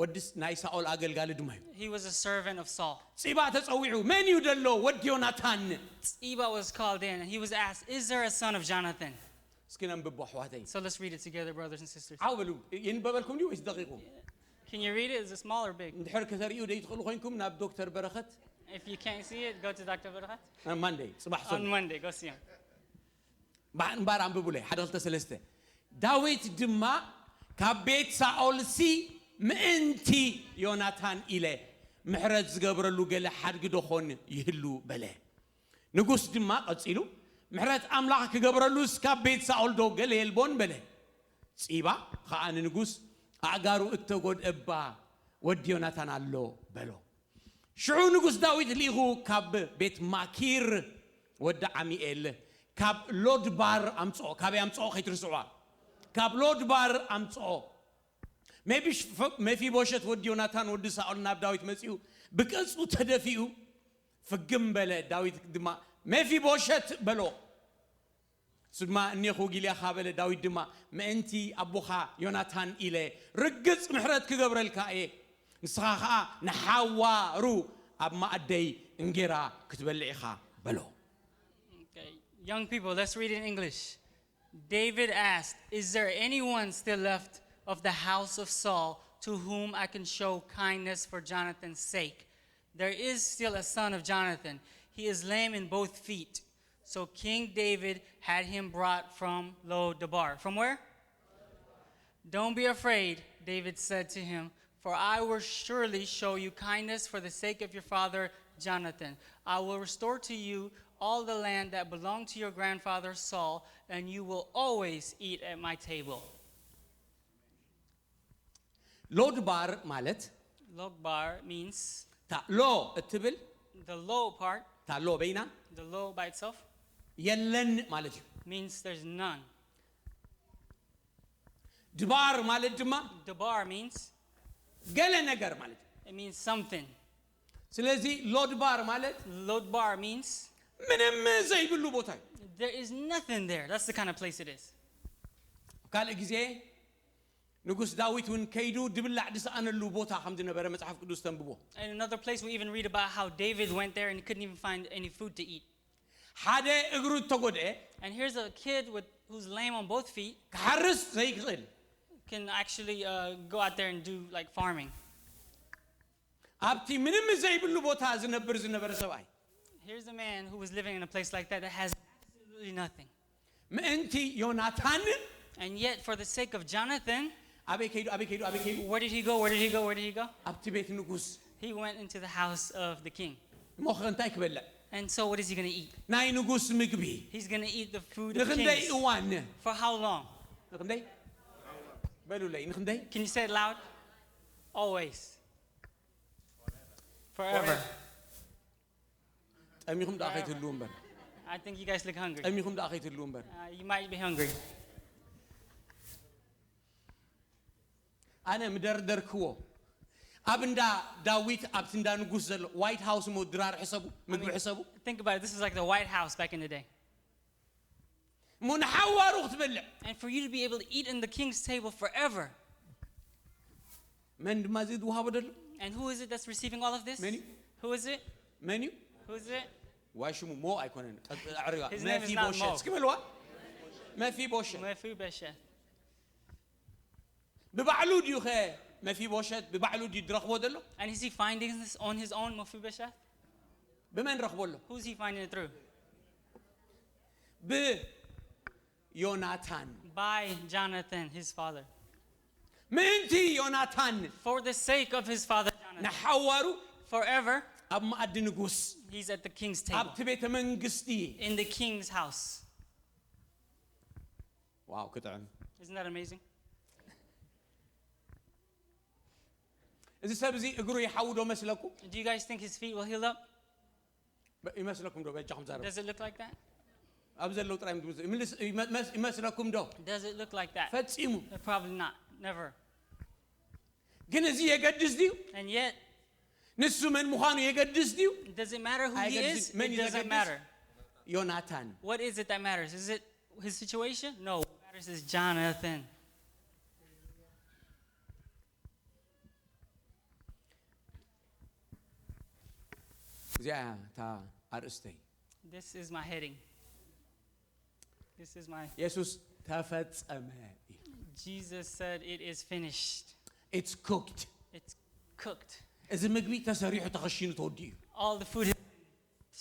ወድስ ናይ ሳኦል ኣገልጋሊ ድማ እዩ He was a servant of Saul. ፂባ ተፀዊዑ መን እዩ ደሎ ወዲ ዮናታን Tsiba was called in and he was asked, is there a son of Jonathan? እስኪ ነንብቦ ኣሕዋተይ So let's read it together, brothers and sisters. ዓውበሉ ይንበበልኩም ድዩ ወይስ ደቂቁ Can you read it? Is it small or big? እንድሕር ከተርእዩ ደይትኽእሉ ኮይንኩም ናብ ዶክተር በረኸት If you can't see it, go to Dr. Barakhat. ማንደይ ፅባሕ On Monday, go see him. እምበር ኣንብቡለይ 1-2 ዳዊት ድማ ካብ ቤት ሳኦልሲ ምእንቲ ዮናታን ኢለ ምሕረት ዝገብረሉ ገለ ሓድጊ ዶኾን ይህሉ በለ ንጉስ ድማ ቀፂሉ ምሕረት ኣምላኽ ክገብረሉስ ካብ ቤት ሳኦል ዶ ገለ የልቦን በለ ፂባ ከዓ ንንጉስ ኣእጋሩ እተጎድአባ ወዲ ዮናታን ኣሎ በሎ ሽዑ ንጉስ ዳዊት ልኢኹ ካብ ቤት ማኪር ወዲ ዓሚኤል ካብ ሎድባር ኣምፅኦ ካበይ ኣምፅኦ ከይትርስዕዋ ካብ ሎድባር ኣምፅኦ መፊቦሸት ወዲ ዮናታን ወዲ ሳኦል ናብ ዳዊት መፂኡ ብቅፁ ተደፊኡ ፍግም በለ ዳዊት ድማ መፊቦሸት በሎ ስድማ እኔኹ ጊልያኻ በለ ዳዊት ድማ ምእንቲ ኣቦኻ ዮናታን ኢለ ርግፅ ምሕረት ክገብረልካ እየ ንስኻ ከዓ ንሓዋሩ ኣብ ማእደይ እንጌራ ክትበልዕ ኢኻ በሎ Okay. Young people, let's read it in English. David asked, is there anyone still left of the house of Saul to whom I can show kindness for Jonathan's sake? There is still a son of Jonathan. He is lame in both feet. So King David had him brought from Lo-debar. From where? Don't be afraid, David said to him, for I will surely show you kindness for the sake of your father Jonathan. I will restore to you all the land that belonged to your grandfather Saul, and you will always eat at my table. ሎድባር ማለት Lo-debar means ታ ሎ እትብል the low part, ታ ሎ በይና the low by itself, የለን ማለት እዩ means there's none. ድባር ማለት ድማ Debar means, ገለ ነገር ማለት እዩ it means something. ስለዚ ሎድባር ማለት Lo-debar means ምንም ዘይብሉ ቦታ እዩ there is nothing there. That's the kind of place it is. ካልእ ጊዜ ንጉስ ዳዊት እውን ከይዱ ድብላዕ ድሰኣነሉ ቦታ ከም ዝነበረ መጽሓፍ ቅዱስ ተንብቦ In another place, we even read about how David went there and he couldn't even find any food to eat. ሓደ እግሩ ተጎድአ And here's a kid who's lame on both feet, ክሓርስ ዘይክእል can actually go out there and do like farming. ኣብቲ ምንም ዘይብሉ ቦታ ዝነበረ ሰብኣይ Here's a man who was living in a place like that has absolutely nothing. ምእንቲ ዮናታን And yet, for the sake of Jonathan, ኣበይ ከይዱ where did he go? Where did he go? Where did he go? ኣብቲ ቤት ንጉስ He went into the house of the king. ሞኸ እንታይ ክበልዕ And so, what is he going to eat? ናይ ንጉስ ምግቢ He's going to eat the food of ንክንደይ kings. እዋን For how long? ንክንደይ በሉለይ ንክንደይ Can you say it loud? Always. Forever. ጠሚኹም ዳ ከይትህልው እምበር I think you guys look hungry. ጠሚኹም ዳ ከይትህልው እምበር You might be hungry. ኣነ ምደርደርክዎ ኣብ እንዳ ዳዊት ኣብቲ እንዳ ንጉስ ዘሎ ዋይት ሃውስ ሞ ድራር ሕሰቡ ምግቢ ሕሰቡ Think about it. This is like the White House back in the day. እሞ ንሓዋሩ ክትበልዕ And for you to be able to eat in the king's table forever. መን ድማ እዚ ዝውሃቦ ደሎ And who is it that's receiving all of this? Many. Who is it? መን እዩ Who is it? ዋይ ሽሙ ሞ ኣይኮነን ኣዕርጋ His name is not መፊቦሸት Mo. እስኪ በልዋ መፊቦሸት Mephibosheth. ብባዕሉ ድዩ ኸ መፊቦሸት ብባዕሉ ድዩ ድረኽቦ ደሎ And is he finding this on his own, Mephibosheth? ብመን ረኽቦሎ Who's he finding it through? ብዮናታን By Jonathan, his father. ምእንቲ ዮናታን For the sake of his father Jonathan. ንሓዋሩ Forever, ኣብ ማእዲ ንጉስ he's at the king's table. ኣብቲ ቤተ መንግስቲ In the king's house. ዋው ክጥዕም Isn't that amazing? እዚ ሰብ እዚ እግሩ ይሓውዶ መስለኩም Do you guys think his feet will heal up? ይመስለኩም ዶ በጃኹም ዛረብ Does it look like that? ኣብ ዘለው ጥራይ ይመስለኩም ዶ Does it look like that? ፈጺሙ Probably not. Never. ግን እዚ የገድስ ዲዩ And yet, ንሱ ምን ምዃኑ የገድስ ዲዩ does it matter who he is? Men It is doesn't against- matter. ዮናታን What is it that matters? Is it his situation? No. What matters is Jonathan. እዚኣ ታ አርእስተይ This is my heading. This is my. ኢየሱስ ተፈጸመ Jesus said it is finished. it's cooked It's cooked. እዚ ምግቢ ተሰሪሑ ተኸሺኑ ተወዲኡ All the food has been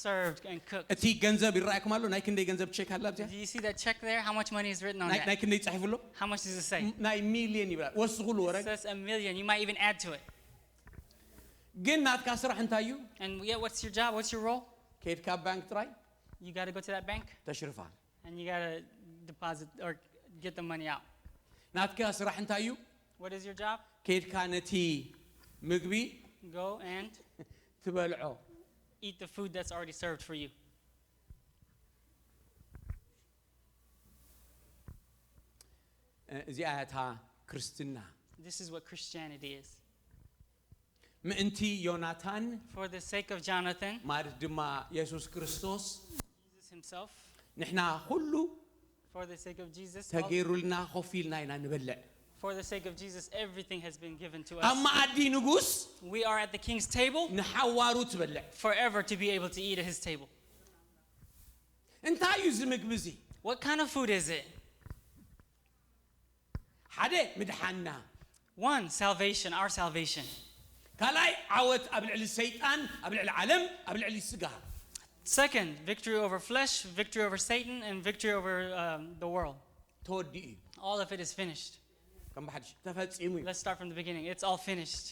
served and cooked. እቲ ገንዘብ ይራኣይኩም ኣሎ ናይ ክንደይ ገንዘብ ቼክ ኣላ ኣብዚኣ Do you see that check there? How much money is written on ናይ that? ክንደይ ጻሒፉሎ How much does it say? ናይ ሚሊዮን ይብላል ወስኹሉ It ወረድ says $1,000,000. You might even add to it. ግን ናትካ ስራሕ እንታይ እዩ And yet, what's your job? What's your role? ከይድካ ባንክ ጥራይ You got to go to that bank ተሽርፋ and you got to deposit or get the money out. ናትካ ስራሕ እንታይ እዩ What is your job? ከይድካ ነቲ ምግቢ Go and ትበልዖ eat the food that's already served for you. እዚኣ ታ ክርስትና This is what Christianity is. ምእንቲ ዮናታን For the sake of Jonathan, ማለት ድማ ኢየሱስ ክርስቶስ Jesus himself, ንሕና ኩሉ for the sake of Jesus, ተገይሩልና ኮፍ ኢልና ኢና ንበልዕ for the sake of Jesus, everything has been given to ኣብ us. ማኣዲ ንጉስ We are at the king's table, ንሓዋሩ ትበልዕ forever to be able to eat at his table. እንታይ እዩ እዚ ምግቢ እዚ What kind of food is it? ሓደ ምድሓና One, salvation, our salvation. ካልኣይ ዓወት ኣብ ልዕሊ ሰይጣን ኣብ ልዕሊ ዓለም ኣብ ልዕሊ ስጋ Second, victory over flesh, victory over Satan, and victory over the world. ተወዲኡ እዩ All of it is finished. ከም baxድሽ ተፈጺሙ እዩ Let's start from the beginning. It's all finished.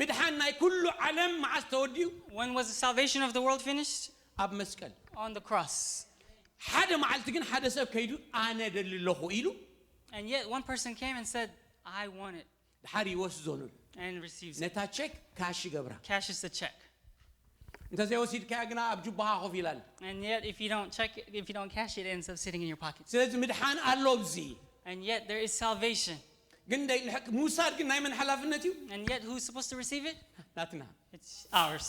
ምድሓን ናይ ኩሉ ዓለም መዓዝ ተወዲኡ When was the salvation of the world finished? ኣብ መስቀል On the cross. ሓደ መዓልቲ ግን ሓደ ሰብ ከይዱ ኣነ ደሊ ኣለኹ ኢሉ And yet one person came and said, I want it, ድሓር ይወስዞኑ and receives it. ነታ ቼክ ካሽ ይገብራ Cashes the check. እንተዘይወሲድካያ ግና ኣብ ጁባኻ ኮፍ ኢላል And yet if you don't check it, if you don't cash it, it ends up sitting in your pocket. ስለዚ ምድሓን ኣሎ ብዚ And yet there is salvation. ግን ደይልሕቅ ሙሳድ ግን ናይ መን ሓላፍነት እዩ And yet who's supposed to receive it? ናትና It's ours.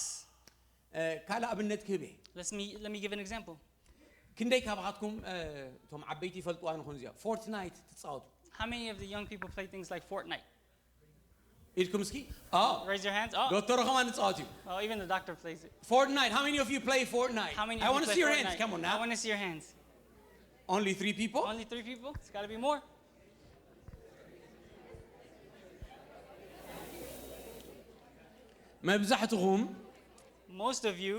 ካልእ ኣብነት ክህበ Let me give an example. ክንደይ ካብኻትኩም እቶም ዓበይቲ ይፈልጥዋ ንኹን እዚኣ ፎርትናይት ትፃወቱ How many of the young people play things like Fortnite? ኢድኩም እስኪ Raise your hands. Oh, ዶክተር ኸማ ንፃወት እዩ oh, even the doctor plays it. Fortnite, how many of you play Fortnite? How many I of want you to play see your Fortnite? hands. Come on I now. want to see your hands. Only 3 people? Only 3 people? It's got to be more. መብዛሕትኹም Most of you,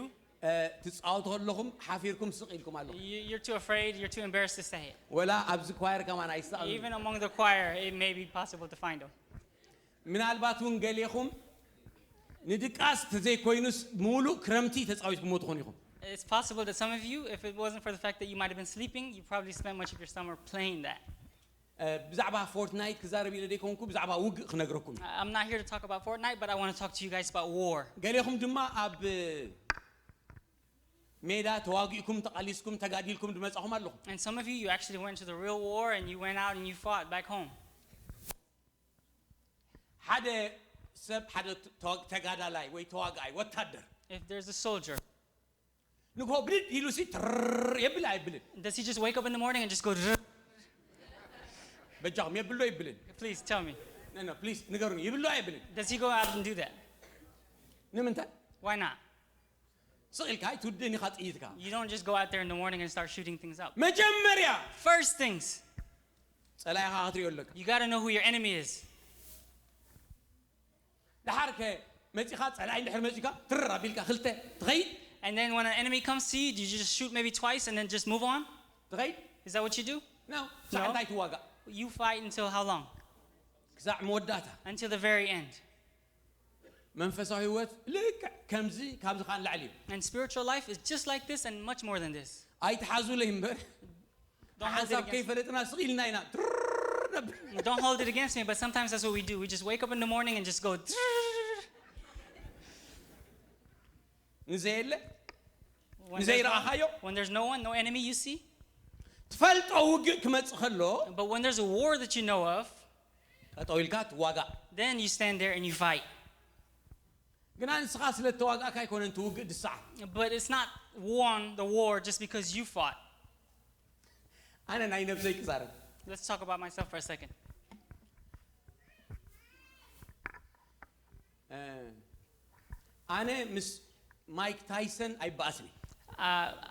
ትፃወቱ ከለኹም ሓፊርኩም ስቕ ኢልኩም ኣለኹ you're too afraid, you're too embarrassed to say it. ወላ ኣብዚ ኳየር ከማን ኣይሰኣሉ Even among the choir, it may be possible to find them. ምናልባት እውን ገሌኹም ንድቃስ ተዘይኮይኑስ ሙሉእ ክረምቲ ተፃዊትኩሞ ትኾኑ ኢኹም It's possible that some of you, if it wasn't for the fact that you might have been sleeping, you probably spent much of your summer playing that. ብዛዕባ ፎርትናይት ክዛረብ ኢለ ደይኮንኩ ብዛዕባ ውግእ ክነግረኩም I'm not here to talk about Fortnite, but I want to talk to you guys about war. ገሌኹም ድማ ኣብ ሜዳ ተዋጊእኩም ተቃሊስኩም ተጋዲልኩም ድመጻኹም ኣለኹም And some of you, you actually went to the real war and you went out and you fought back home. ሓደ ሰብ ሓደ ተጋዳላይ ወይ ተዋጋይ ወታደር If there's a soldier, ንግሆ ብድድ ኢሉ ሲ የብል ኣይብልን does he just wake up in the morning and just go, በጃኹም የብሎ ይብልን please tell me. ኖ ፕሊዝ ንገሩኝ ይብሎ ኣይብልን Does he go out and do that? ንምንታይ Why not? ስቕኢልካ ትውድእን ኢኻ ጥይትካ You don't just go out there in the morning and start shooting things up. መጀመርያ First things, ጸላይኻ ክትሪኦ ኣለካ you got to know who your enemy is. ድሓር ከ መጺኻ ጸላይ እንድሕር መጺካ ትር ኣቢልካ ክልተ ትኸይድ And then when an enemy comes to you, do you just shoot maybe twice and then just move on? ትኸይድ Is that what you do? ነው ሳዕ እንታይ ትዋጋእ You fight until how long? ክሳዕ መወዳእታ Until the very end. መንፈሳዊ ህይወት ልክዕ ከምዚ ካብዚ ኻን ላዕሊ እዩ And spiritual life is just like this and much more than this. ኣይትሓዙለይ እምበር Don't hold it ሓንሳብ against, ከይፈለጥና ስቕኢልና ኢና ነብር don't hold it against me, but sometimes that's what we do. We just wake up in the morning and just go. ንዘየለ When ንዘይ there's, ረኣኻዮ when there's no one, no enemy you see. ትፈልጦ ውግእ ክመጽእ ከሎ But when there's a war that you know of, ጠውልካ ትዋጋ Then you stand there and you fight. ግን አንስኻ ስለ ተዋጋእካ አይኮነን ትውግእ ድስዓ But it's not won the war just because you fought. ኣነ ናይ ነብሰይ ክዛረብ Let's talk about myself for a second. ኣነ ምስ ማይክ ታይሰን ኣይባኣስኒ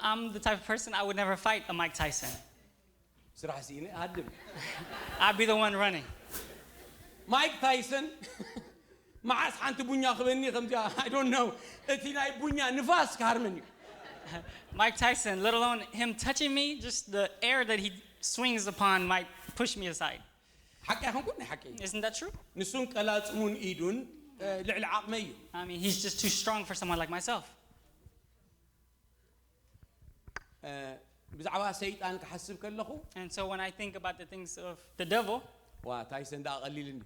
I'm the type of person I would never fight a Mike Tyson. ስራሕ ሲነ ኣድም I'd be the one running. ማይክ ታይሰን ማዓስ ሓንቲ ቡኛ ክበኒ ከምዚ I don't know እቲ ናይ ቡኛ ንፋስ ካርመኒ Mike Tyson, let alone him touching me, just the air that he swings upon might push me aside. ሓቂ ኣይኮንኩን ናይ ሓቂ Isn't that true? ንሱን ቀላጽሙን ኢዱን ልዕሊ ዓቕመ እዩ I mean, he's just too strong for someone like myself. ብዛዕባ ሰይጣን ክሓስብ ከለኹ And so when I think about the things of the devil, ዋ ታይሰን ዳ ቀሊልኒ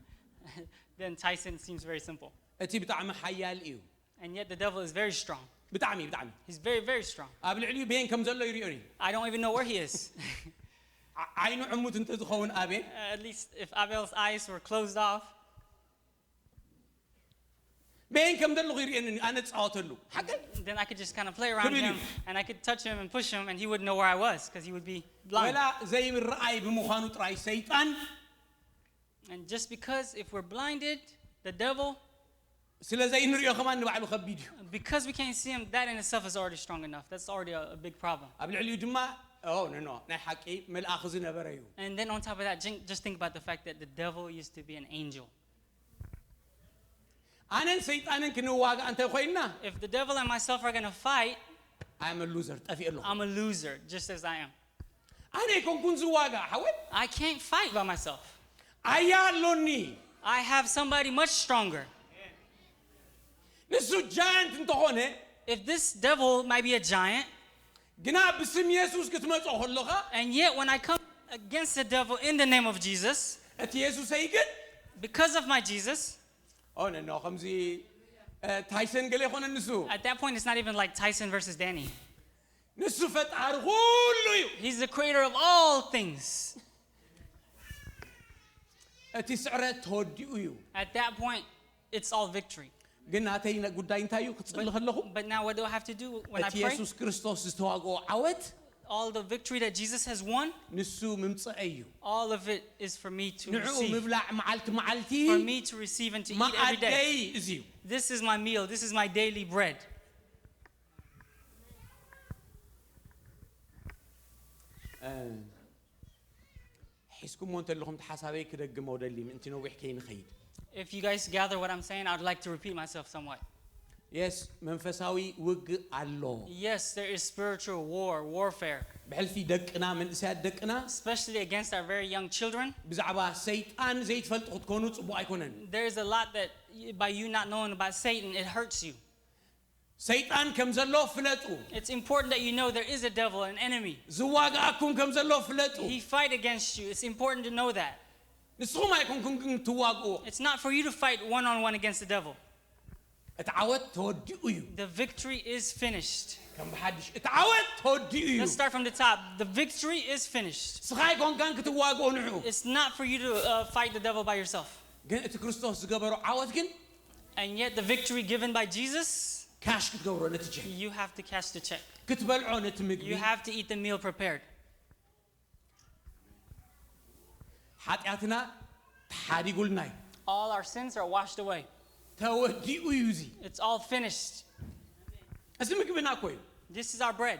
then Tyson seems very simple. እቲ ብጣዕሚ ሓያል እዩ And yet the devil is very strong. ብጣዕሚ He's very, very strong. ኣብ ልዕሊኡ ቤን ከም ዘሎ ይርዮኒ I don't even know where he is. ዓይኑ ዕሙት እንተዝኸውን ኣቤን At least if Abel's eyes were closed off, ቤን ከም ዘለኹ ይርየኒ ኣነ ፃወተሉ ሓቂ then I could just kind of play around Really? him and I could touch him and push him and he wouldn't know where I was because he would be blind. ወላ ዘይምርኣይ ብምዃኑ ጥራይ ሰይጣን And just because if we're blinded, the devil, ስለ ዘይንርዮ ከማን ንባዕሉ ከቢድ እዩ because we can't see him, that in itself is already strong enough. That's already a big problem. ኣብ ልዕሊኡ ድማ ኖ ናይ ሓቂ መልኣኽ ዝነበረ እዩ And then on top of that, just think about the fact that the devil used to be an angel. ኣነን ሰይጣንን ክንዋጋእ እንተ ኮይና If the devil and myself are going to fight, ኣም ሉዘር ጠፊእ ኣለኹ I'm a loser, just as I am. ኣነ ይኮንኩን ዝዋጋእ ሓወት I can't fight by myself. ኣያሎኒ I have somebody much stronger. ንሱ ጃያንት እንተኾነ If this devil might be a giant, ግና ብስም ኢየሱስ ክትመጾ ከለኻ and yet when I come against the devil in the name of Jesus, እቲ ኢየሱሰይ ግን because of my Jesus, ኖ ከምዚ ታይሰን ገለ ይኮነ ንሱ at that point it's not even like Tyson versus Danny. ንሱ ፈጣሪ ሁሉ እዩ He's the creator of all things. እቲ ስዕረት ተወዲኡ እዩ At that point, it's all victory. ግን ናተይ ጉዳይ እንታይ እዩ ክትፅሊ ከለኹ But now what do I have to do when I እቲ pray? ኢየሱስ ክርስቶስ ዝተዋግኦ ዓወት All the victory that Jesus has won, ንሱ ምምፅአ እዩ all of it is for me to ንዕኡ receive. ምብላዕ መዓልቲ መዓልቲ For me to receive and to eat every day. ማኣደይ እዚ እዩ This is my meal. This is my daily bread. ሒዝኩሞ እንተለኹም ተሓሳበይ ክደግሞ ደሊ ምእንቲ ነዊሕ ከይንኸይድ If you guys gather what I'm saying, I'd like to repeat myself somewhat. የስ መንፈሳዊ ውግእ ኣሎ Yes, there is spiritual warfare, ብሕልፊ ደቅና መንእስያት ደቅና especially against our very young children. ብዛዕባ ሰይጣን ዘይትፈልጡ ክትኮኑ ጽቡቕ ኣይኮነን There is a lot that by you not knowing about Satan, it hurts you. ሰይጣን ከም ዘሎ ፍለጡ It's important that you know there is a devil, an enemy. ዝዋግኣኩም ከም ዘሎ ፍለጡ He fight against you. It's important to know that. ንስኹም ኣይኮንኩም ግን ትዋግኡ It's not for you to fight one-on-one against the devil. እቲ ዓወት ተወዲኡ እዩ The victory is finished. ከም ብሓድሽ እቲ ዓወት ተወዲኡ እዩ Let's start from the top. The victory is finished. ስኻ ኣይኮንካን ክትዋግኦ ንዑ It's not for you to fight the devil by yourself. ግን እቲ ክርስቶስ ዝገበሮ ዓወት ግን And yet the victory given by Jesus, ካሽ ክትገብሮ ነቲ ቸክ you have to cash the check. ክትበልዖ ነቲ ምግቢ You have to eat the meal prepared. ሓጢኣትና ተሓዲጉልና እዩ All our sins are washed away. ተወዲኡ እዩ እዚ It's all finished. እዚ ምግብና እኮ እዩ This is our bread.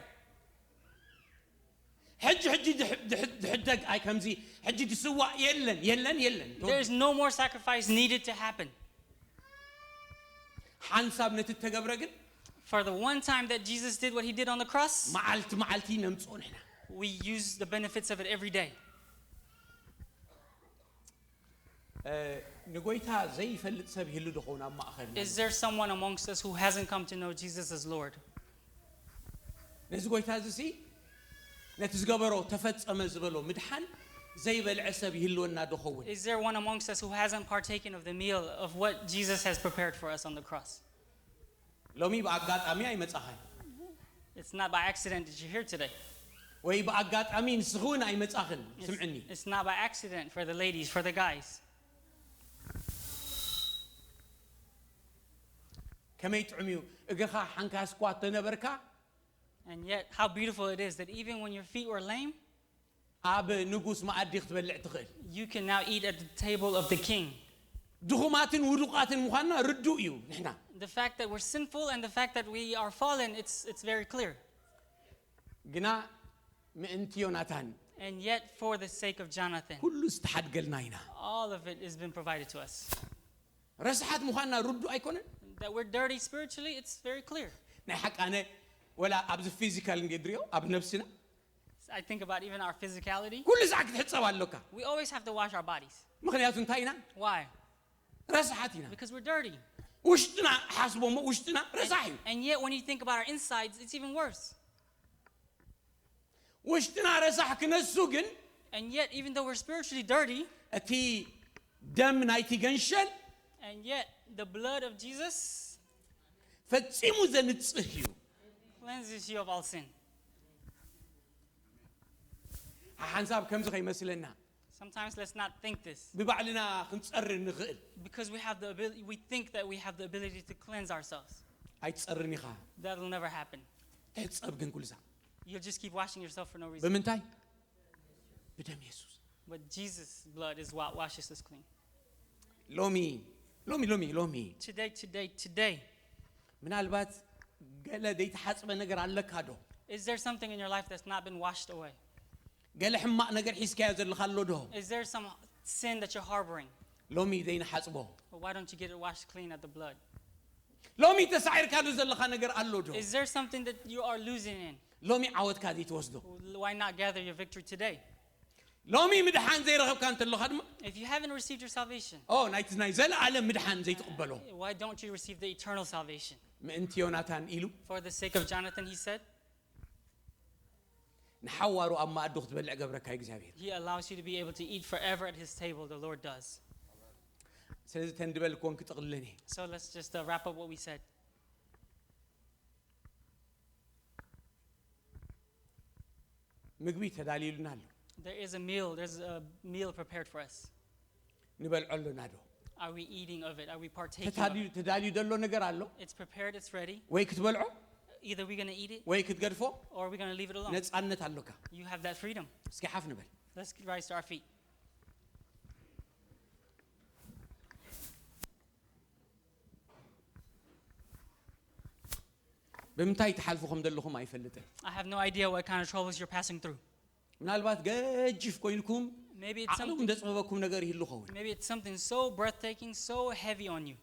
ሕጂ ድሕደግ ኣይ ከምዚ ሕጂ ድስዋዕ የለን There is no more sacrifice needed to happen. ሓንሳብ ነቲ ተገብረ ግን For the one time that Jesus did what he did on the cross, መዓልቲ መዓልቲ ነምፅኦ ንሕና we use the benefits of it every day. ንጎይታ ዘይፈልጥ ሰብ ይህሉ ድኾን ኣብ ማእኸልና Is there someone amongst us who hasn't come to know Jesus as Lord? ነዚ ጎይታ እዚ ሲ ነቲ ዝገበሮ ተፈጸመ ዝበሎ ምድሓን ዘይበልዐ ሰብ ይህልወና ድኸውን Is there one amongst us who hasn't partaken of the meal of what Jesus has prepared for us on the cross? ሎሚ ብኣጋጣሚ ኣይመጻኸን It's not by accident that you're here today. ወይ ብኣጋጣሚ ንስኹን ኣይመጻኽን ስምዕኒ It's not by accident for the ladies, for the guys. كما يطعميو اجرخا حنكاس كوات تنبركا And yet, how beautiful it is that even when your feet were lame, اب نغوس ما اديخ تبلع تخيل you can now eat at the table of the king. دخوماتن ودقاتن مخانا ردو يو نحنا The fact that we're sinful and the fact that we are fallen, it's very clear. جنا مئنت يوناتان And yet, for the sake of Jonathan, كل استحد قلناينا all of it has been provided to us. رسحت مخانا ردو ايكونن That we're dirty spiritually, it's very clear. ናይ حق انا ولا ابز فيزيكال نقدريو اب نفسنا I think about even our physicality. كل ساعه تحصب علوكا We always have to wash our bodies. مخنياتو انتاينا Why? رسحتينا Because we're dirty. وشتنا حاسبو ما وشتنا رسحي And yet, when you think about our insides, it's even worse. وشتنا رسح كنسو جن And yet, even though we're spiritually dirty, اتي دم نايتي جنشل and yet the blood of Jesus فتصيمو زنتصحيو cleanses you of all sin. حنساب كم زغي مثلنا Sometimes let's not think this. ببعلنا خنصر نخل Because we have the ability, we think that we have the ability to cleanse ourselves. هاي تصرني خا That'll never happen. تتصب جن كل ساعه You'll just keep washing yourself for no reason. بمنتاي بدم يسوع But Jesus' blood is what washes us clean. لومي Today, ምናልባት ገለ ዘይተሓጽበ ነገር ኣለካ ዶ is there something in your life that's not been washed away? ገለ ሕማቕ ነገር ሒዝካዮ ዘለካ ኣሎ ዶ Is there some sin that you're harboring? ሎሚ ዘይንሓጽቦ Well, why don't you get it washed clean at the blood? ሎሚ ተሳዒርካሉ ዘለካ ነገር ኣሎ ዶ Is there something that you are losing in? ሎሚ ዓወትካ ዘይትወስዶ Why not gather your victory today? ሎሚ ምድሓን ዘይረኸብካ እንተለኻ ድማ If you haven't received your salvation, ናይቲ ናይ ዘለዓለም ምድሓን ዘይትቕበሎ why don't you receive the eternal salvation? ምእንቲ ዮናታን ኢሉ For the sake of Jonathan, he said, ንሓዋሩ ኣብ ማእዱ ክትበልዕ ገብረካ እግዚኣብሔር he allows you to be able to eat forever at his table, the Lord does. ስለዚ ተንድበልክዎን ክጥቕልለኒ So let's just wrap up what we said. ምግቢ ተዳልዩልና ኣሎ There's a meal prepared for us. ንበልዐሉና ዶ Are we eating of it? Are we partaking of it? ተዳልዩ ዘሎ ነገር ኣሎ It's prepared, it's ready. ወይ ክትበልዖ Either we're going to eat it ወይ ክትገድፎ or we're going to leave it alone. ነፃነት ኣለካ You have that freedom. እስኪ ሓፍ ንበል Let's rise to our feet. ብምንታይ ተሓልፉኹም ዘለኹም ኣይፈልጥን I have no idea what kind of troubles you're passing through. ምናልባት ገጅፍ ኮይንኩም Maybe it's ዓቕሎም something, እንደፅበበኩም ነገር ይህሉ ኸውን maybe it's something so breathtaking, so heavy on you.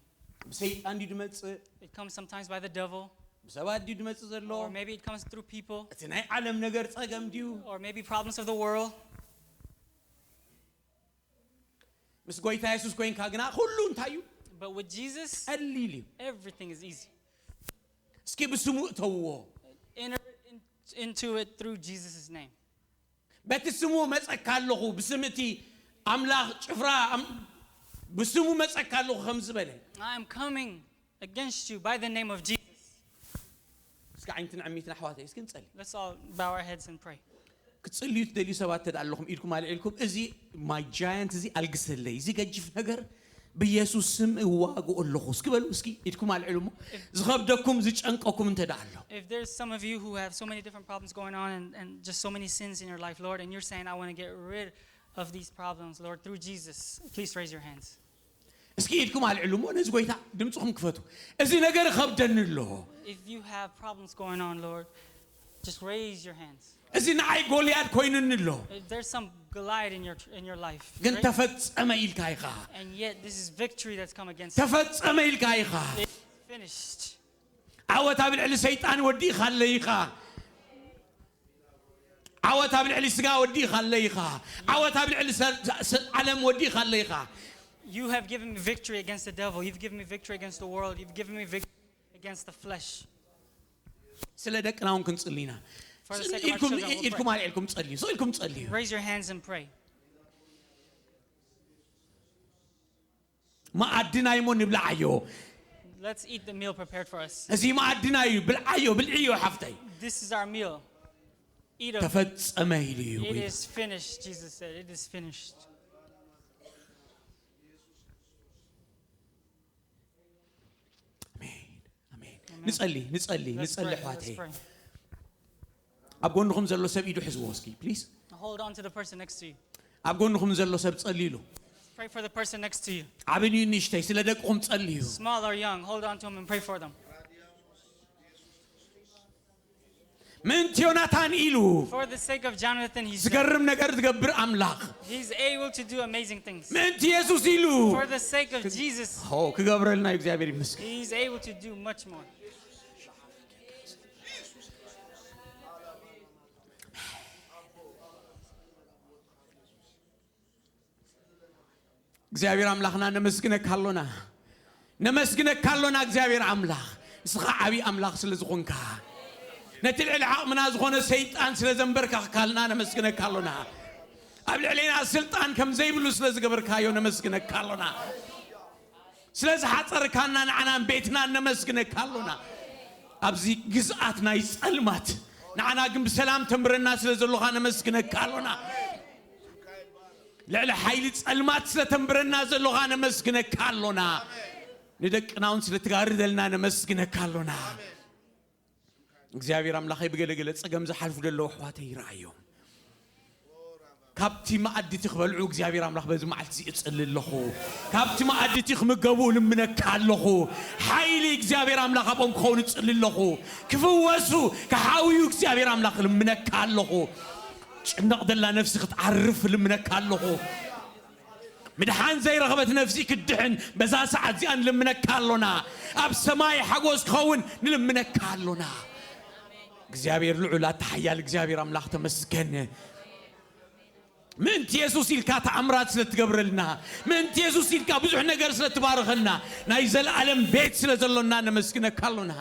ብሰይጣን ድዩ ድመፅእ It comes sometimes by the devil, ብሰባት ድዩ ድመፅእ ዘሎ or maybe it comes through people, እቲ ናይ ዓለም ነገር ፀገም ድዩ or maybe problems of the world. ምስ ጎይታ የሱስ ኮይንካ ግና ኩሉ እንታይ እዩ But with Jesus, ቀሊል እዩ everything is easy. እስኪ ብስሙ እተውዎ Enter into it through Jesus' name. በቲ ስሙ መፀካ ኣለኹ ብስም እቲ ኣምላኽ ጭፍራ ብስሙ መፀካ ኣለኹ ከም ዝበለ I am coming against you by the name of Jesus. እስኪ ዓይነትን ዕሚትን ኣሕዋተይ እስኪ ንፀሊ Let's all bow our heads and pray. ክትፅልዩ ትደልዩ ሰባት ተዳ ኣለኹም ኢድኩም ኣልዒልኩም እዚ ማይ ጃያንት እዚ ኣልግሰለይ እዚ ገጅፍ ነገር ብኢየሱስ ስም እዋግኦ ኣለኹ እስኪ በሉ እስኪ ኢድኩም ኣልዒሉ ሞ ዝኸብደኩም ዝጨንቀኩም እንተዳ ኣሎ If there's some of you who have so many different problems going on and just so many sins in your life, Lord, and you're saying, I want to get rid of these problems, Lord, through Jesus, please raise your hands. እስኪ ኢድኩም ኣልዒሉ ሞ ነዚ ጎይታ ድምፅኹም ክፈቱ እዚ ነገር ከብደኒ ኣሎ If you have problems going on, Lord, just raise your hands. እዚ ንዓይ ጎልያድ ኮይኑኒ ኣሎ If there's some Goliath in your life, ግን right? ተፈጸመ ኢልካ ኢኻ And yet this is victory that's come against you. ተፈጸመ ኢልካ ኢኻ It's finished. ዓወት ኣብ ልዕሊ ሰይጣን ወዲእኻ ኣለይኻ ዓወት ኣብ ልዕሊ ስጋ ወዲእኻ ኣለይኻ ዓወት ኣብ ልዕሊ ዓለም ወዲእኻ ኣለይኻ You have given me victory against the devil. You've given me victory against the world. You've given me victory against the flesh. ስለ ደቅና እውን ክንጽሊና For the sake of our children, we'll ኢልኩም ኣልዒልኩም ጸልዩ ኢልኩም ጸልዩ Raise your hands and pray. ማኣድናይ ሞ ንብልዓዮ Let's eat the meal prepared for us. እዚ ማኣድናይ ብልዓዮ ብልዕዮ ሓፍተይ This is our meal. Eat of it. ተፈጸመ ኢሉ እዩ It is finished, Jesus said. It is finished. አሜን نصلي حواتي أبغونكم زلوا سب يدو حزوسكي please Hold on to the person next to you. أبغونكم زلوا سب تصليلو Pray for the person next to you. عبني نشتي سلدكم تصليو Small or young, hold on to them and pray for them. من تيوناتان إلو For the sake of Jonathan, he's able to do amazing things. من تيسوس إلو For the sake of Jesus, he's able to do much more. እግዚአብሔር አምላኽና ነመስግነካ አሎና ነመስግነካ አሎና እግዚአብሔር አምላኽ እስኻ ዓቢ አምላኽ ስለ ዝኾንካ ነቲ ልዕሊ ዓቕምና ዝኾነ ሰይጣን ስለ ዘንበርካ ካልና ነመስግነካ አሎና ኣብ ልዕሊና ስልጣን ከም ዘይብሉ ስለ ዝገበርካዮ ነመስግነካ አሎና ስለ ዝሓፀርካና ንዓናን ቤትና ነመስግነካ አሎና ኣብዚ ግዝኣት ናይ ጸልማት ንዓና ግን ብሰላም ተምረና ስለ ዘለኻ ነመስግነካ አሎና لعل حيل المات سلتمبرنا زلوغا نمسكنا كالونا ندقنا ونسلتغارد لنا نمسكنا كالونا እግዚአብሔር አምላኽ ይበገለገለ ጸገም ዘሐልፉ ደለው ሐዋተ ይራዩ ካብቲ ማዕድ ትኽበልዑ እግዚአብሔር አምላኽ በዚ ማዕልቲ ይጽልልኹ ካብቲ ማዕድ ትኽምገቡ ልምነካለኹ ኃይሊ እግዚአብሔር አምላኽ አቦም ክኾኑ ይጽልልኹ ክፍወሱ ከሐዊዩ እግዚአብሔር አምላኽ ልምነካለኹ ጭንቅ ደላ ነፍሲ ክትዓርፍ ልምነካለኹ مدحان زي رغبة نفسي كدحن بزا ساعة زيان لمنك كالونا أب سماي حقوس خون نلمنك كالونا እግዚአብሔር ልዑላ ተሐያል እግዚአብሔር አምላኽ ተመስገን من ኢየሱስ ኢልካ ተአምራት ስለትገብርልና من ኢየሱስ ኢልካ ብዙሕ ነገር ስለትባርኸና ናይ ዘለዓለም ቤት ስለዘሎና ነመስግነካ አሎና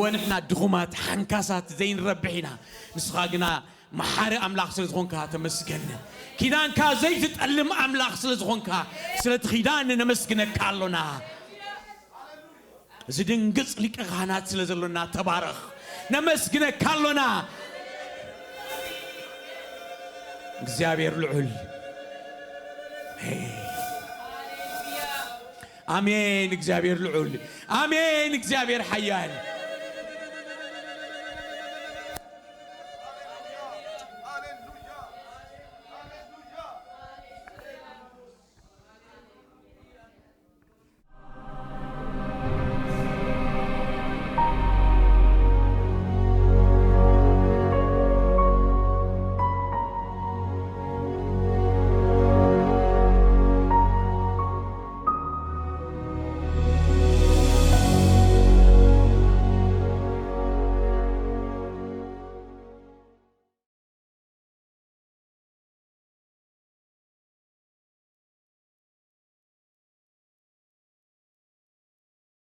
ወንሕና ድኹማት ሓንካሳት ዘይንረብሒና ንስኻ ግና መሓሪ አምላኽ ስለዝኾንካ ተመስገን ኪዳንካ ዘይትጠልም አምላኽ ስለዝኾንካ ስለትኺዳን ነመስግነካ አሎና زدنقص لك غانات سلزلنا تبارك نمسكنا كالونا እግዚአብሔር ልዑል አሜን እግዚአብሔር ልዑል አሜን እግዚአብሔር ኃያል